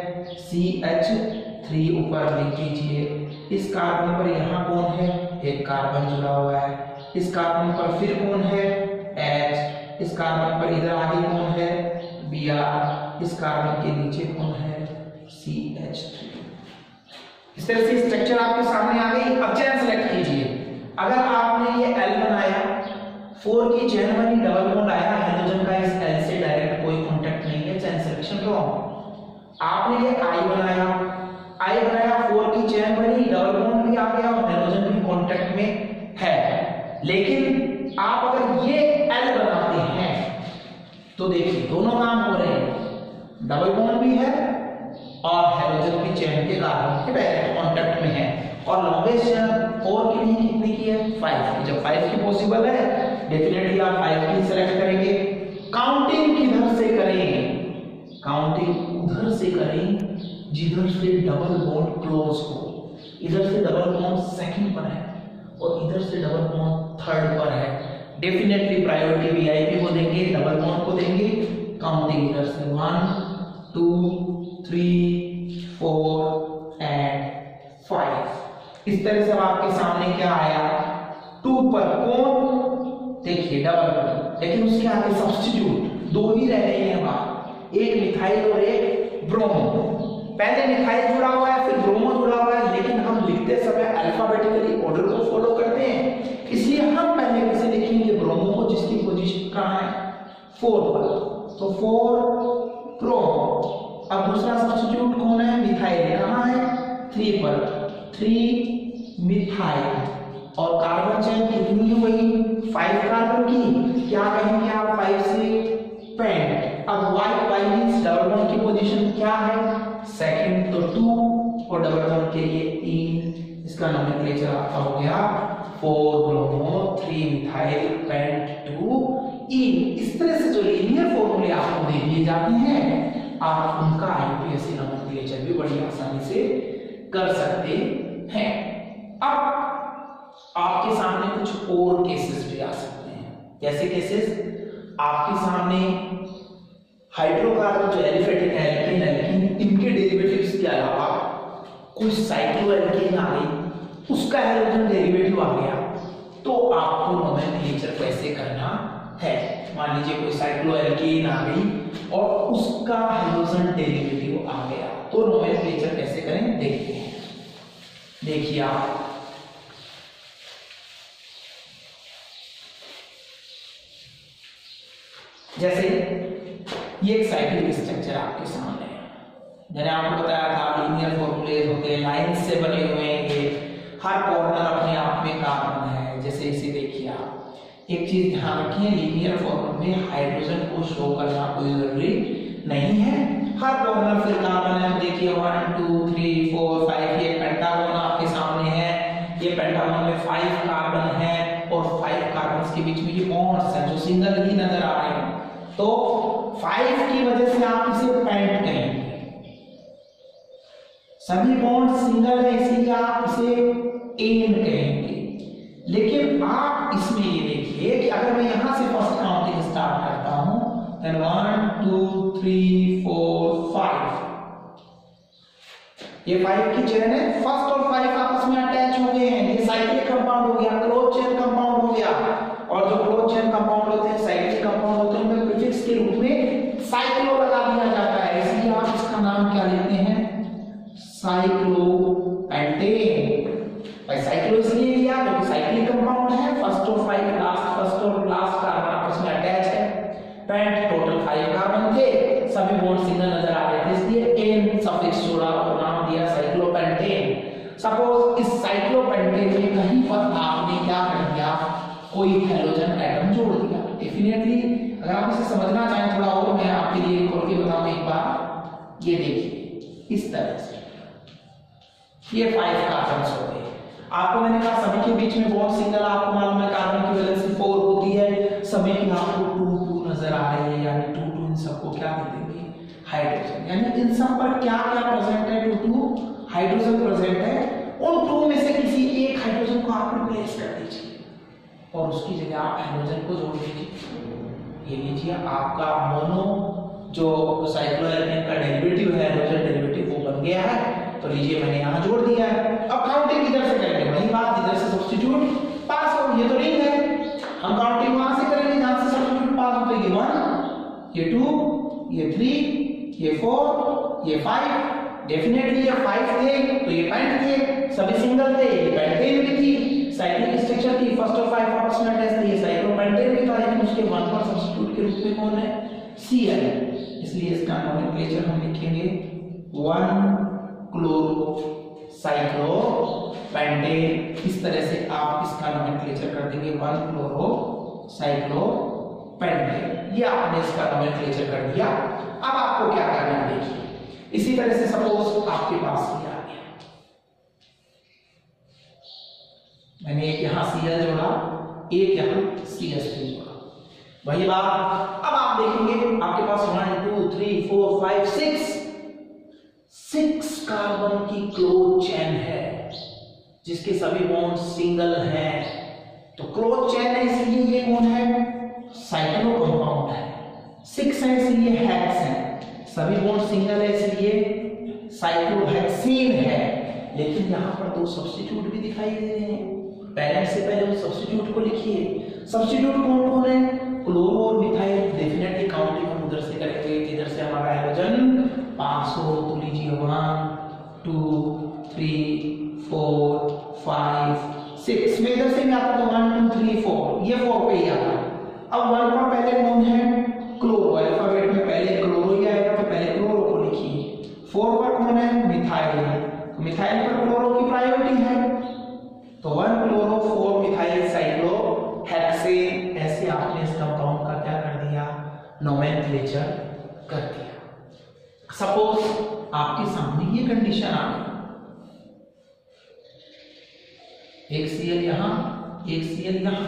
CH3 3 ऊपर लिख दीजिए। इस कार्बन पर यहाँ कौन है, एक कार्बन जुड़ा हुआ है। इस कार्बन पर फिर कौन है, H। इस कार्बन पर इधर आगे कौन है, Br। इस कार्बन के नीचे कौन है, CH3। इस तरह से स्ट्रक्चर आपके सामने आ गई। अब चेन सेलेक्ट कीजिए। अगर आपने ये L बनाया, 4 की चेन बनी, डबल बॉन्ड आया, हाइड्रोजन का इस L से डायरेक्ट कोई कांटेक्ट नहीं है, चेन सिलेक्शन रॉन्ग। आपने ये I बनाया, 4 की चेन बनी, डबल बॉन्ड भी आ गया और हाइड्रोजन भी कांटेक्ट में है। लेकिन आप अगर ये L बनाते हैं तो देखिए दोनों काम हो रहे हैं, डबल बॉन्ड भी है और हाइड्रोजन भी चेन के कार्बन के डायरेक्ट कांटेक्ट में है। और लॉन्गेस्ट चेन 4 की नहीं, कितने की है, 5। जब 5 की पॉसिबल है डेफिनेटली आप 5 की सिलेक्ट करेंगे। काउंटिंग किधर से करें, काउंटिंग उधर से करें जिधर से डबल बॉन्ड क्लोज हो। इधर से डबल बॉन्ड सेकंड पर है और इधर से डबल बॉन्ड थर्ड पर है, डेफिनेटली प्रायोरिटी वीआईपी को देंगे, डबल बॉन्ड को देंगे। काउंटिंग इधर से 1 2 3 4 एंड 5। इस तरह से आपके सामने क्या आया, 2 पर कौन, देखिए डबल बॉन्ड, लेकिन उसके आगे सब्स्टिट्यूट 2 ही रह गए हैं बाहर, एक मिथाइल और एक ब्रोमो। पहले मिथाइल जुड़ा हुआ है फिर ब्रोमो जुड़ा हुआ है, लेकिन हम लिखते समय अल्फाबेटिकली ऑर्डर को फॉलो करते हैं, इसलिए हम पहले कैसे लिखेंगे ब्रोमो को, जिसकी पोजीशन कहां है, 4 पर, तो 4 ब्रोमो। अब दूसरा सब्स्टिट्यूट कौन है, मिथाइल, कहां है, 3 पर, 3 मिथाइल। और कार्बन चेन कितनी है, वही 5 कार्बन की, क्या कहेंगे आप, 5 से पेंट। अब Y मींस डबल बॉन्ड की पोजीशन क्या है, सेकंड, तो 2 और डबल बॉन्ड के लिए 3। इसका नोमेनक्लेचर आपका हो गया 4 ब्रोमो 3 मिथाइल पेंट 2 ईन। इस तरह से जो लीनियर फॉर्मूले आपको दे दिए जाते हैं, आप उनका आईयूपीएसी नोमेनक्लेचर भी बड़ी आसानी से कर सकते हैं। अब आपके सामने कुछ और केसेस भी आ सकते हैं। कैसे केसेस, आपके सामने हाइड्रोकार्बन जो एलिफेटिक है, एल्कीन, एल्कीन, इनके डेरिवेटिव्स के अलावा कोई साइक्लोएल्कीन आ गई, उसका हाइड्रोजन डेरिवेटिव आ गया, तो आपको नोमेनक्लेचर कैसे करना है। मान लीजिए कोई साइक्लोएल्कीन आ गई और उसका हाइड्रोजन डेरिवेटिव आ गया, तो नोमेनक्लेचर कैसे करें देखते हैं। देखिए आप, जैसे ये एक साइक्लिक स्ट्रक्चर आपके सामने है, मैंने आपको बताया था लीनियर फॉर्मूले होते हैं, लाइंस से बने हुए हैं, हर कॉर्नर अपने आप में कार्बन है। जैसे इसे देखिए आप, एक चीज ध्यान रखिए, लीनियर फॉर्मूले में हाइड्रोजन को शो करना कोई जरूरी नहीं है, हर कॉर्नर फिर कार्बन है। देखिए 1 2 3 4 5, ये पेंटागन आपके सामने है, ये पेंटागन में 5 कार्बन है और 5 कार्बन के बीच में ये बॉन्ड्स हैं जो सिंगल ही नजर आ रहे हैं, तो 5 की वजह से आप इसे पेंट कहेंगे। सभी बॉन्ड सिंगल है इसलिए आप इसे एन कहेंगे। लेकिन आप इसमें ये देखिए कि अगर मैं यहां से फर्स्ट काउंटिंग स्टार्ट करता हूं, देन 1 2 3 4 5, ये 5 की चेन है, फर्स्ट और 5 आपस में अटैच हो गए हैं, ये साइक्लिक कंपाउंड हो गया, क्लोज चेन कंपाउंड हो गया। और जो क्लोज चेन कंपाउंड होते हैं, साइक्लिक कंपाउंड होते हैं, उनमें प्रीफिक्स के रूप में साइक्लो लगा दिया जाता है, इसलिए आप इसका नाम क्या लेते हैं, साइक्लोपेंटेन। भाई साइक्लो इसलिए लिया क्योंकि साइक्लिक कंपाउंड है, फर्स्ट और लास्ट कार्बन आपस में अटैच है, पेंट टोटल 5 कार्बन थे, सभी बॉन्ड सिंगल नजर आ रहे थे, इसलिए एन सफिक्स जोड़ा और नाम दिया साइक्लोपेंटेन। सपोज इस साइक्लोपेंटेन में कहीं पर आपने क्या कर दिया, कोई हाइड्रोजन एटम जोड़ दिया, डेफिनेटली अगर आप इसे समझना चाहें थोड़ा और, मैं आपके लिए खोल के बताऊं एक बार। ये देखिए इस तरह से ये 5 कार्बन हो गए। आपको मैंने कहा सभी के बीच में बॉन्ड सिंगल, आपको मालूम है कार्बन की वैलेंसी 4 होती है, सभी की आपको 2 2 नजर आ रही है, यानी 2 2 इन सबको क्या मिलेंगे, हाइड्रोजन। यानी इन सब पर क्या क्या प्रेजेंट है, 2 2 हाइड्रोजन प्रेजेंट है। उन 2 में से किसी एक हाइड्रोजन को आप रिप्लेस कर दीजिए और उसकी जगह आप हाइड्रोजन को जोड़ दीजिए। ये लीजिए आपका मोनो जो साइक्लोएल्केन का डेरिवेटिव है, हाइड्रोजन डेरिवेटिव, वो बन गया है। तो लीजिए मैंने यहाँ जोड़ दिया है। अब काउंटिंग इधर से करेंगे, वही बात, इधर से सब्स्टिट्यूट पास हो, ये तो रिंग है, हम काउंटिंग वहां से करेंगे जहां से सब्स्टिट्यूट पास हो। तो ये 1, ये 2, ये 3, ये 4, ये 5, डेफिनेटली ये 5 थे तो ये पेंट थे, सभी सिंगल थे, ये पेंटेन भी थी, साइक्लिक स्ट्रक्चर थी, फर्स्ट ऑफ 5 आपस में अटैच थे, ये साइक्लोपेंटेन भी था, लेकिन उसके 1 पर सब्स्टिट्यूट के रूप में कौन है, Cl, इसलिए इसका नोमेनक्लेचर हम लिखेंगे 1 क्लोरो साइक्लोपेंटेन। इस तरह से आप इसका नोमेनक्लेचर कर देंगे 1 क्लोरो साइक्लोपेंटेन। ये आपने इसका नोमेनक्लेचर कर दिया। अब आपको क्या करना है देखिए, इसी तरह से सपोज आपके पास ये आ गया, मैंने एक यहां Cl जोड़ा, एक यहां CH3 जोड़ा, वही बात। अब आप देखेंगे आपके पास 1 2 3 4 5 6 कार्बन की क्लोज चेन है जिसके सभी बॉन्ड सिंगल हैं। तो क्लोज चेन है इसलिए ये कौन है, साइक्लो कंपाउंड है। 6 है इसलिए हेक्स है, सभी बॉन्ड सिंगल है इसलिए साइक्लोहेक्सेन है। लेकिन यहां पर 2 सब्स्टिट्यूट भी दिखाई दे रहे हैं, पहले से पहले उस सब्स्टिट्यूट को लिखिए। सब्स्टिट्यूट कौन कौन है, क्लोरो और मिथाइल। डेफिनेटली काउंटिंग हम उधर से करेंगे, इधर से हमारा हाइड्रोजन पास हो, तो लीजिए 1 2 3 4 5 6 में इधर से भी आता तो 1 2 3 4, ये 4 पे ही आता। अब 1 पर पहले कौन है, क्लोरो, अल्फाबेट में पहले क्लोरो ही आएगा तो पहले क्लोरो को लिखिए। 4 पर कौन है, मिथाइल, तो मिथाइल पर क्लोरो की प्रायोरिटी है, तो 1 क्लोरो 4 मिथाइल साइक्लोहेक्सेन। ऐसे आपने इस कंपाउंड का क्या कर दिया, नोमेनक्लेचर कर दिया। सपोज आपके सामने ये कंडीशन आ गई, एक Cl यहां, एक Cl यहां,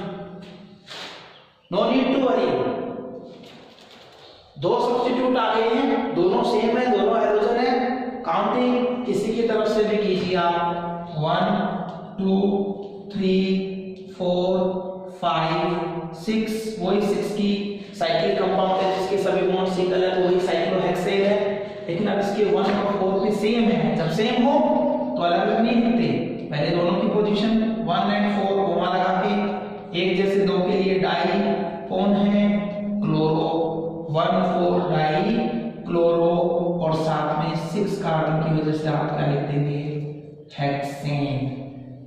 no need to worry, 2 substitute आ गए हैं, दोनों सेम है, दोनों हाइड्रोजन है। काउंटिंग किसी की तरफ से भी कीजिए आप, 1 2 3 4 5 6, वही 6 की साइक्लिक कंपाउंड है जिसके सभी बॉन्ड सिंगल है, तो वही साइक्लोहेक्सेन है। लेकिन अब इसके 1 और 4 भी सेम है, जब सेम हो तो अलग अलग नहीं होते, पहले दोनों की पोजीशन 1 और 4 कोमा लगा के एक जैसे 2 के लिए डाई कौन है, क्लोरो, 1 4 डाई क्लोरो, और साथ में 6 कार्बन की वजह से आप क्या लिख देंगे, हेक्सेन।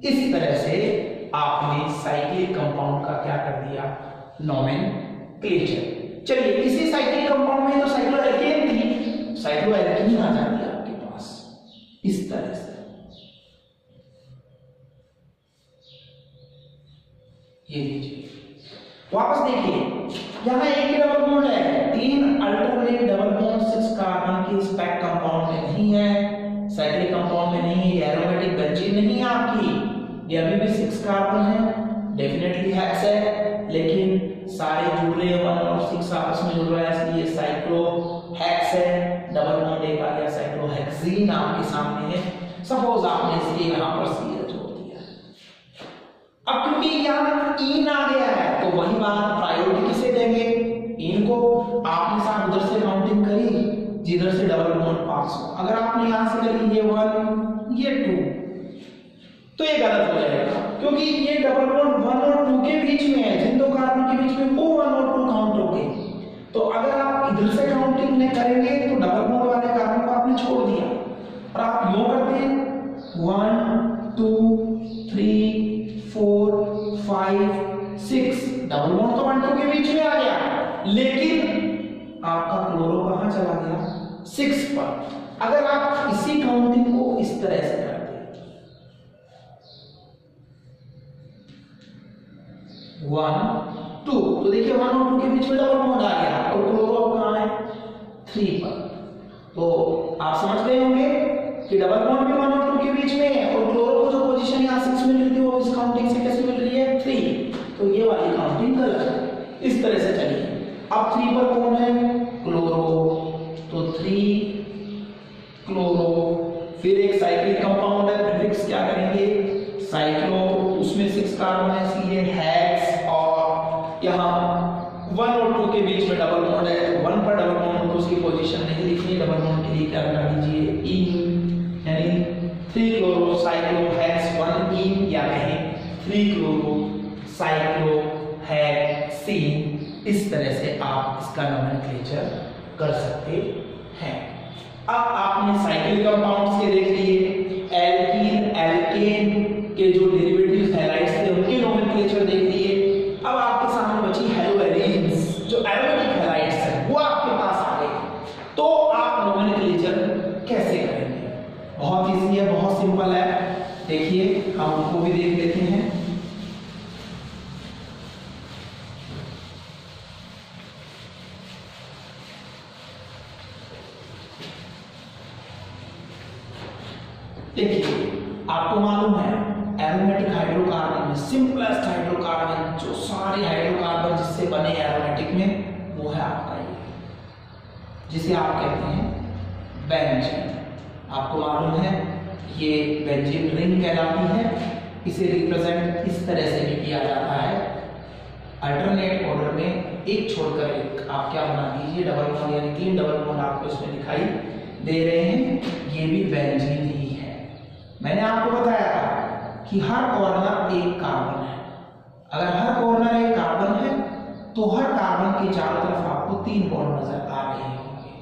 इस तरह से आपने साइक्लिक कंपाउंड का क्या कर दिया, नोमेनक्लेचर। चलिए इसी साइक्लिक कंपाउंड में तो साइक्लोएल्केन थी, साइक्लोएल्केन आ जाती है आपके पास इस तरह से, ये लीजिए। वापस देखिए, यहां एक ही डबल बॉन्ड है, 3 अल्टरनेट डबल बॉन्ड 6 कार्बन की स्पेक कंपाउंड में नहीं है, साइक्लिक कंपाउंड में नहीं है, एरोमेटिक बेंजीन नहीं है आपकी, ये अभी भी 6 कार्बन है, डेफिनेटली हेक्स है, लेकिन सारे जुड़ रहे हैं 1 और 6 आपस में जुड़ रहा है इसलिए साइक्लोहेक्स है, डबल बॉन्ड एक आ गया, साइक्लोहेक्सीन आपके सामने है। सपोज आपने इसलिए यहां पर Cl जोड़ दिया, अब क्योंकि यहां इन आ गया है तो वही बात, प्रायोरिटी किसे देंगे, इन को। आपने साथ उधर से काउंटिंग करी जिधर से डबल बॉन्ड पास हो, अगर आपने यहां से करी ये 1 ये 2 तो ये गलत हो जाएगा, क्योंकि ये डबल बॉन्ड 1 और 2 के बीच में है, जिन 2 कार्बन के बीच में वो 1 और 2 काउंट होंगे। तो अगर आप इधर से काउंटिंग नहीं करेंगे तो डबल बॉन्ड वाले कार्बन को आपने छोड़ दिया, और आप यूं करते हैं 1 2 3 4 5 6, डबल बॉन्ड तो 1 2 के बीच में आ गया, लेकिन आपका क्लोरो कहां चला गया, 6 पर। अगर आप इसी काउंटिंग को इस तरह से करते 1 2, तो देखिए 1 और 2 के बीच में डबल बॉन्ड आ गया और क्लोरो अब कहां है, 3 पर। तो आप समझ गए होंगे कि डबल बॉन्ड भी 1 और 2 के बीच में है, और क्लोरो को जो पोजीशन यहां 6 मिल रही थी वो इस काउंटिंग से कैसे मिल रही है, 3, तो ये वाली काउंटिंग गलत है। इस तरह से चलिए, अब 3 पर कौन है, क्लोरो, तो 3 क्लोरो, फिर एक साइक्लिक कंपाउंड है, प्रीफिक्स क्या करेंगे, साइक्लो, उसमें 6 कार्बन है इसलिए हेक्स, और यहाँ 1 और 2 के बीच में डबल बॉन्ड है, 1 पर डबल बॉन्ड तो उसकी पोजीशन नहीं लिखनी, डबल बॉन्ड के लिए क्या लगा दीजिए, इन, यानी 3-chlorocyclohexone या कहें 3-chlorocyclohexene, इस तरह से आप इसका नोमेनक्लेचर कर सकते हैं। अब आपने साइक्लिक कंपाउंड्स के देख लिए, एल्कीन एल्केन के जो डेरिवेटिव्स हैलाइड्स थे उनके नोमेनक्लेचर देख लिए। अब आपके सामने बची हेलोएरीन्स जो एरोमेटिक हैलाइड्स हैं, वो आपके पास आ गए। तो आप नोमेनक्लेचर कैसे करेंगे? बहुत इजी है, बहुत सिंपल है। देखिए हम उनको भी देख लेते हैं। देखिए आपको मालूम है एरोमेटिक हाइड्रोकार्बन में सिंपलेस्ट हाइड्रोकार्बन, जो सारे हाइड्रोकार्बन जिससे बने एरोमेटिक में, वो है आपका ये, जिसे आप कहते हैं बेंजीन। आपको मालूम है ये बेंजीन रिंग कहलाती है। इसे रिप्रेजेंट इस तरह से भी किया जाता है, अल्टरनेट ऑर्डर में एक छोड़कर एक। आप क्या बना दीजिए, डबल बॉन्ड यानी 3 डबल बॉन्ड आपको इसमें दिखाई दे रहे हैं, ये भी बेंजीन ही है। मैंने आपको बताया था कि हर कॉर्नर एक कार्बन है। अगर हर कॉर्नर एक कार्बन है तो हर कार्बन के चारों तरफ आपको 3 बॉन्ड नजर आ रहे होंगे।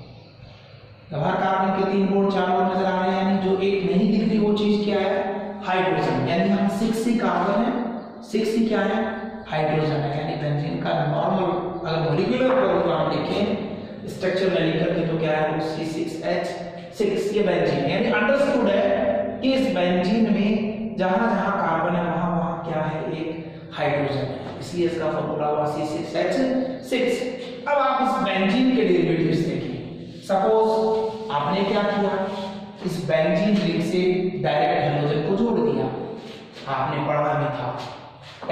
जब हर कार्बन के 3 बॉन्ड चारों ओर नजर आ रहे हैं, यानी जो एक नहीं दिख रही वो चीज क्या है? हाइड्रोजन। यानी यहाँ 6 कार्बन है, 6 क्या है? हाइड्रोजन है। यानी बेंजीन का नॉर्मल अगर मॉलिक्यूलर प्रोग्राम देखें, स्ट्रक्चर में लिख करके तो क्या है, C6H6, ये बेंजीन है। यानी अंडरस्टूड है कि इस बेंजीन में जहां जहां कार्बन है वहां वहां क्या है? एक हाइड्रोजन है, इसलिए इसका फॉर्मूला हुआ C6H6। अब आप इस बेंजीन के डेरिवेटिव्स देखिए। सपोज आपने क्या किया, इस बेंजीन रिंग से डायरेक्ट हाइड्रोजन को जोड़ दिया। आपने पढ़ा भी था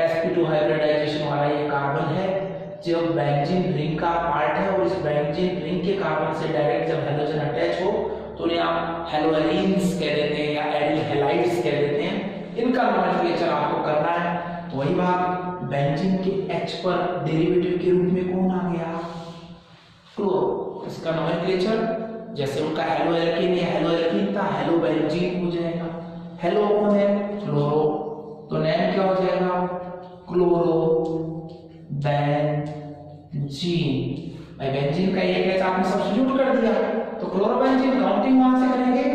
sp2 हाइब्रिडाइजेशन वाला ये कार्बन है, जो बेंजीन रिंग का पार्ट है, और इस बेंजीन रिंग के कार्बन से डायरेक्ट जब हाइड्रोजन अटैच हो तो उन्हें आप हेलोएरीन्स कह देते हैं या एरिल हैलाइड्स कह देते हैं। इनका नोमेनक्लेचर आपको करना है। तो वही बात, बेंजीन के H पर डेरिवेटिव के रूप में कौन आ गया? क्लोरो। इसका नोमेनक्लेचर जैसे उनका हेलोएल्कीन या हेलोएल्कीन था, हेलोबेंजीन हो जाएगा। हेलो कौन है? क्लोरो, तो नेम क्या हो जाएगा? क्लोरोबेंजीन। भाई बेंजीन का एक H आपने सब्स्टिट्यूट कर दिया, तो क्लोरोबेंजीन काउंटिंग वहां से करेंगे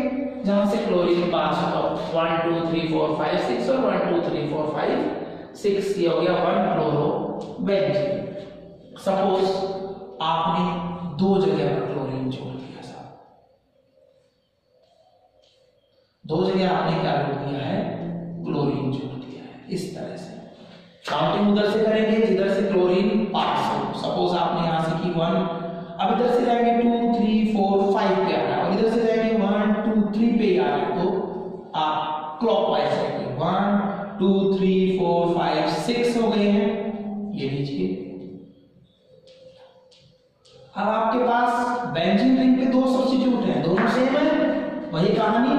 जहां से क्लोरीन पास हो। 1 2 3 4 5 6 और 1 2 3 4 5 6, ये हो गया 1 क्लोरोबेंजीन। सपोज आपने 2 जगह पर क्लोरीन जोड़ दिया, साहब 2 जगह आपने क्या जोड़ दिया है? क्लोरीन जोड़ दिया है। इस तरह से काउंटिंग उधर से करेंगे जिधर से क्लोरीन पास हो। सपोज आपने यहां से की 1, अब इधर से जाएंगे 2 3 4 5 पे आ रहा है, और इधर से जाएंगे 1 2 3 पे आ रहा है, तो आप क्लॉकवाइज जाएंगे। 1 2 3 4 5 6 हो गए हैं, ये लीजिए। अब आपके पास बेंजीन रिंग पे 2 सब्स्टिट्यूट हैं, दोनों सेम है, वही कहानी।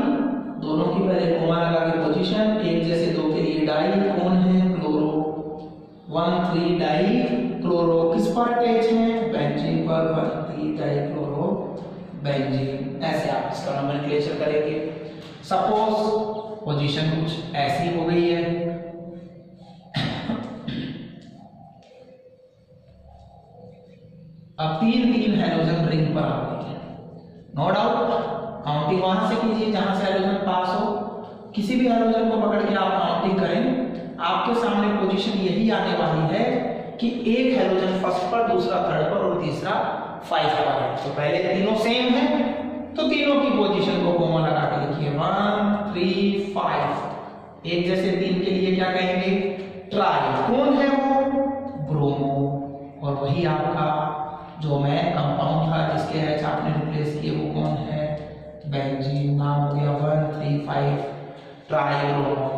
दोनों की पहले कोमा लगा के पोजीशन, एक जैसे 2 के लिए डाई कौन है? क्लोरो। 1 3 डाई क्लोरो किस पर अटैच है? बेंजीन पर। 1 3 डाई क्लोरो बेंजीन। ऐसे आप इसका नोमेनक्लेचर करेंगे। सपोज पोजीशन कुछ ऐसी हो गई है, अब 3 हाइड्रोजन रिंग पर आ गई है। नो डाउट काउंटिंग वहां से कीजिए जहां से हाइड्रोजन पास हो। किसी भी हाइड्रोजन को पकड़ के आप काउंटिंग करें, आपके सामने पोजीशन यही आने वाली है कि एक हाइड्रोजन फर्स्ट पर, दूसरा थर्ड पर और तीसरा 5 पर है। तो पहले तीनों सेम है, तो तीनों की पोजीशन को कोमा लगा के लिखिए 1 3 5। एक जैसे 3 के लिए क्या कहेंगे? ट्राई। कौन है वो? ब्रोमो। और वही आपका जो मैं कंपाउंड था जिसके H आपने रिप्लेस किए वो कौन है? बेंजीन। नाम हो गया 1 3 5 ट्राइब्रोमो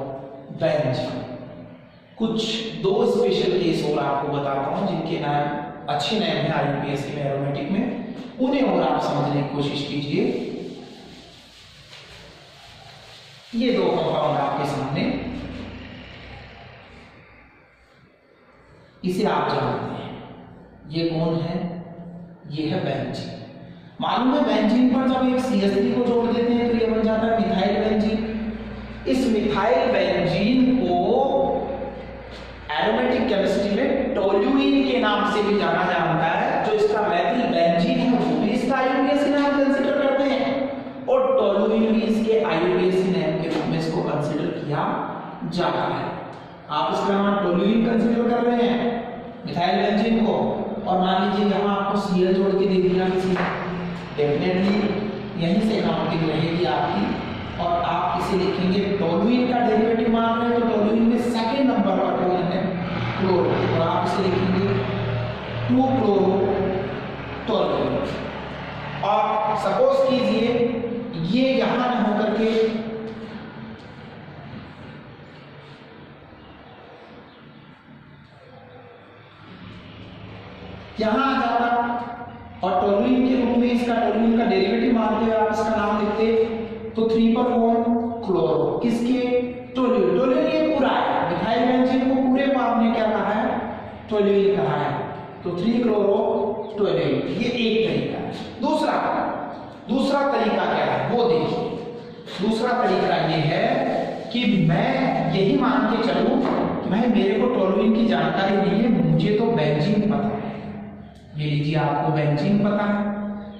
बेंजीन। कुछ 2 स्पेशल केस और आपको बताता हूं जिनके नाम अच्छे नाम है आईयूपीएससी में एरोमेटिक में, उन्हें और आप समझने की कोशिश कीजिए। ये 2 कंपाउंड आपके सामने, इसे आप जानते हैं, ये कौन है? ये है बेंजीन। मालूम है बेंजीन पर जब एक CH3 को जोड़ देते हैं तो ये बन जाता है मिथाइल बेंजीन। इस मिथाइल बेंजीन को एरोमेटिक केमिस्ट्री में टोल्यूइन के नाम से भी जाना जाता है। जो इसका मेथिल बेंजीन है वो भी इसका आईयूपीएसी नाम कंसीडर करते हैं और टोल्यूइन भी इसके आईयूपीएसी नाम के रूप में इसको कंसीडर किया जाता है। आप इसका नाम टोल्यूइन कंसीडर कर रहे हैं मिथाइल बेंजीन को, और मान लीजिए यहाँ आपको Cl जोड़ के दे दिया किसी ने, डेफिनेटली यहीं से काउंटिंग रहेगी आपकी, और आप इसे लिखेंगे टोल्यूइन का डेरिवेटिव मान रहे हैं तो टोल्यूइन में सेकंड नंबर पर कौन है क्लोरो, और आप इसे लिखेंगे 2 क्लोरो टोल्यूइन। और सपोज कीजिए ये यहां न होकर के यहां आ जाता और टोल्यूइन के रूप में इसका टोल्यूइन का डेरिवेटिव मानते हुए आप इसका नाम लिखते तो 3 पर कौन क्लोरो, किसके टोल्यूइन। टोल्यूइन ये पूरा है, मिथाइल बेंजीन को पूरे को आपने क्या कहा है टोल्यूइन कहा है, तो 3 क्लोरो टोल्यूइन, ये एक तरीका है। दूसरा तरीका क्या है वो देखिए। दूसरा तरीका ये है कि मैं यही मान के चलूं मैं मेरे को टोल्यूइन की जानकारी नहीं है, मुझे तो बेंजीन पता है। ये लीजिए आपको बेंजीन पता है,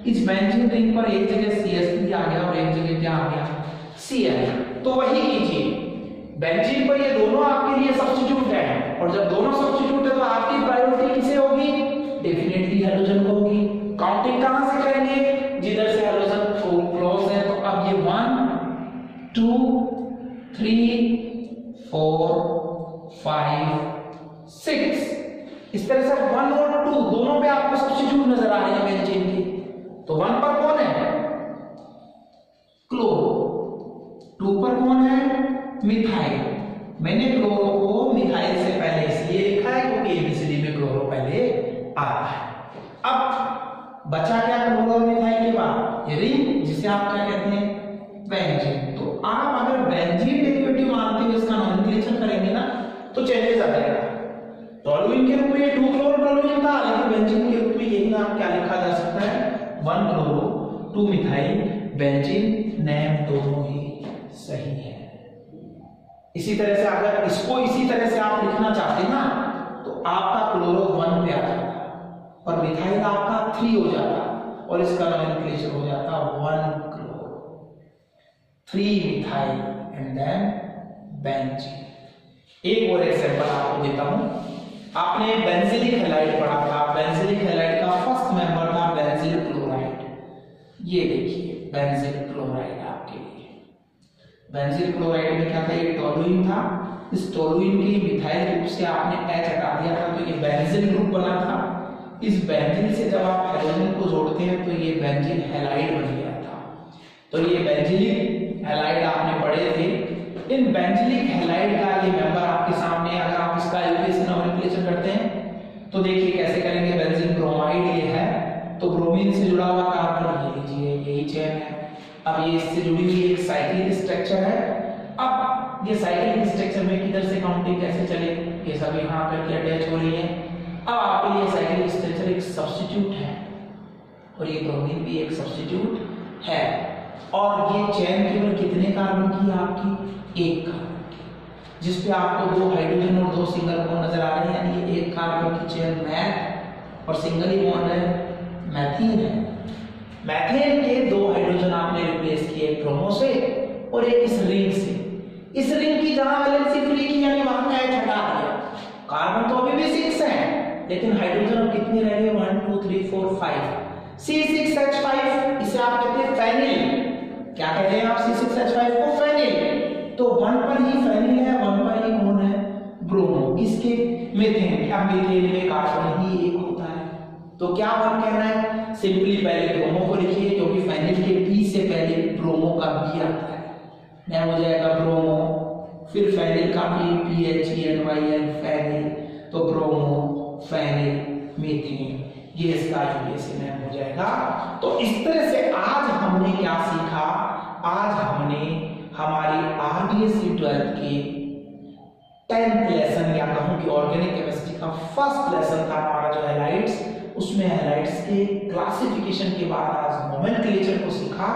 इस बेंजीन रिंग पर एक जगह CH3 आ गया और एक जगह क्या आ गया Cl, तो वही कीजिए बेंजीन पर ये दोनों आपके लिए सब्स्टिट्यूट है, और जब दोनों सब्स्टिट्यूट है तो आपकी प्रायोरिटी किसे होगी, डेफिनेटली हैलोजन को होगी। काउंटिंग कहां से करेंगे, जिधर से हैलोजन क्लोज है, तो अब ये 1 2 3 4 5 6 इस तरह से 1 और 2 दोनों पे आपको सब्स्टिट्यूट नजर आ रहे हैं बेंजीन की, तो 1 पर कौन है क्लोरो, 2 पर कौन है मिथाइल। मैंने क्लोरो को मिथाइल से पहले इसलिए लिखा है क्योंकि एबीसीडी में क्लोरो पहले आता है। अब बचा क्या क्लोरो और मिथाइल के बाद, ये रिंग जिसे आप क्या कहते हैं बेंजीन। तो आप अगर बेंजीन डेरिवेटिव मानते हुए इसका नोमेनक्लेचर करेंगे ना तो चेंजेस आ जाएगा। टोल्यूइन के रूप में 2 क्लोरो टोल्यूइन था, लेकिन बेंजीन के रूप में यही नाम क्या लिखा जा सकता है 1 क्लोरो 2 मिथाइल बेंजीन, नेम दोनों ही सही है। इसी तरह से अगर इसको इसी तरह से आप लिखना चाहते ना तो आपका क्लोरो 1 पे आ जाता और मिथाइल आपका 3 हो जाता और इसका नोमेनक्लेचर हो जाता 1 chloro 3 methyl and then benzene. एक और एग्जांपल आपको देता हूं, आपने बेंजीलिक हैलाइड पढ़ा था, बेंजीलिक हैलाइड का फर्स्ट मेंबर था बेंजील क्लोराइड। ये देखिए बेंजील क्लोराइड आपके लिए, बेंजील क्लोराइड में क्या था, ये टोल्यूइन था, इस टोल्यूइन के मिथाइल ग्रुप से आपने H हटा दिया था तो ये बेंजील ग्रुप बना था। इस बेंजील से जब आप हैलोजन को जोड़ते हैं तो ये बेंजील हैलाइड बन गया था। तो ये बेंजीलिक हैलाइड आपने पढ़े थे। इन बेंजीलिक हैलाइड का ये मेंबर आपके सामने, अगर आप इसका आईयूपीएसी नोमेनक्लेचर करते हैं तो देखिए कैसे करेंगे। बेंजीन ब्रोमाइड ये है तो ब्रोमीन से जुड़ा हुआ कार्बन ये लीजिए, यही चेन है। अब ये इससे जुड़ी हुई एक साइक्लिक स्ट्रक्चर है। अब ये साइक्लिक स्ट्रक्चर में किधर से काउंटिंग कैसे चले, ये सब यहाँ करके अटैच हो रही है। अब आपके लिए साइक्लिक स्ट्रक्चर एक सब्स्टिट्यूट है और ये ब्रोमीन भी एक सब्स्टिट्यूट है। और ये चेन केवल कितने कार्बन की है आपकी, एक कार्बन की, जिसपे आपको 2 हाइड्रोजन और 2 सिंगल बॉन्ड नजर आ रहे हैं। यानी ये एक कार्बन की चेन मैथ और सिंगल ही बॉन्ड है मैथीन है। मैथेन के 2 हाइड्रोजन आपने रिप्लेस किए ब्रोमो से और एक इस रिंग से। इस रिंग की जहां वैलेंसी फ्री की यानी वहां का H हटा दिया। कार्बन तो अभी भी 6 है लेकिन हाइड्रोजन कितने रह गए 1 2 3 4 5 C6H5, इसे आप कहते हैं फेनिल। क्या कहते हैं आप C6H5 को, फेनिल। तो 1 पर ही फेनिल है, 1 पर ही कौन है ब्रोमो, किसके मीथेन। अब मीथेन में कार्बन ही एक होता है तो क्या 1 कहना है, सिंपली पहले ब्रोमो को लिखिए क्योंकि फेनिल के P से पहले ब्रोमो का B आता है, न हो जाएगा ब्रोमो, फिर फेनिल का PHENYL फेनिल, तो ब्रोमो फेनिल मीथेन, ये इसका यूपीएसी नेम हो जाएगा। तो इस तरह से आज हमने क्या सीखा, आज हमने हमारी RDSE 12th के 10th लेसन या कहूं कि ऑर्गेनिक केमिस्ट्री का फर्स्ट लेसन था हमारा जो हैलाइड्स, उसमें हैलाइड्स के क्लासिफिकेशन के बाद आज नोमेनक्लेचर को सीखा।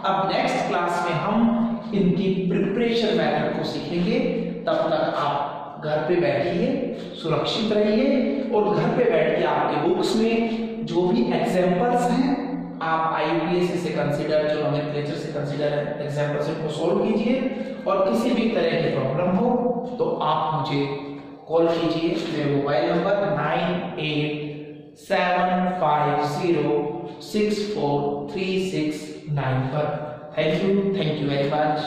अब नेक्स्ट क्लास में हम इनकी प्रिपरेशन मेथड को सीखेंगे। तब तक आप घर पे बैठिए, सुरक्षित रहिए और घर पे बैठ के आपके बुक्स में जो भी एग्जांपल्स हैं आप IUPAC से कंसीडर, जो नोमेनक्लेचर से कंसीडर है, एग्जांपल से उसको सॉल्व कीजिए। और किसी भी तरह की प्रॉब्लम हो तो आप मुझे कॉल कीजिए, मेरे मोबाइल नंबर 9875064369 पर। Thank you very much.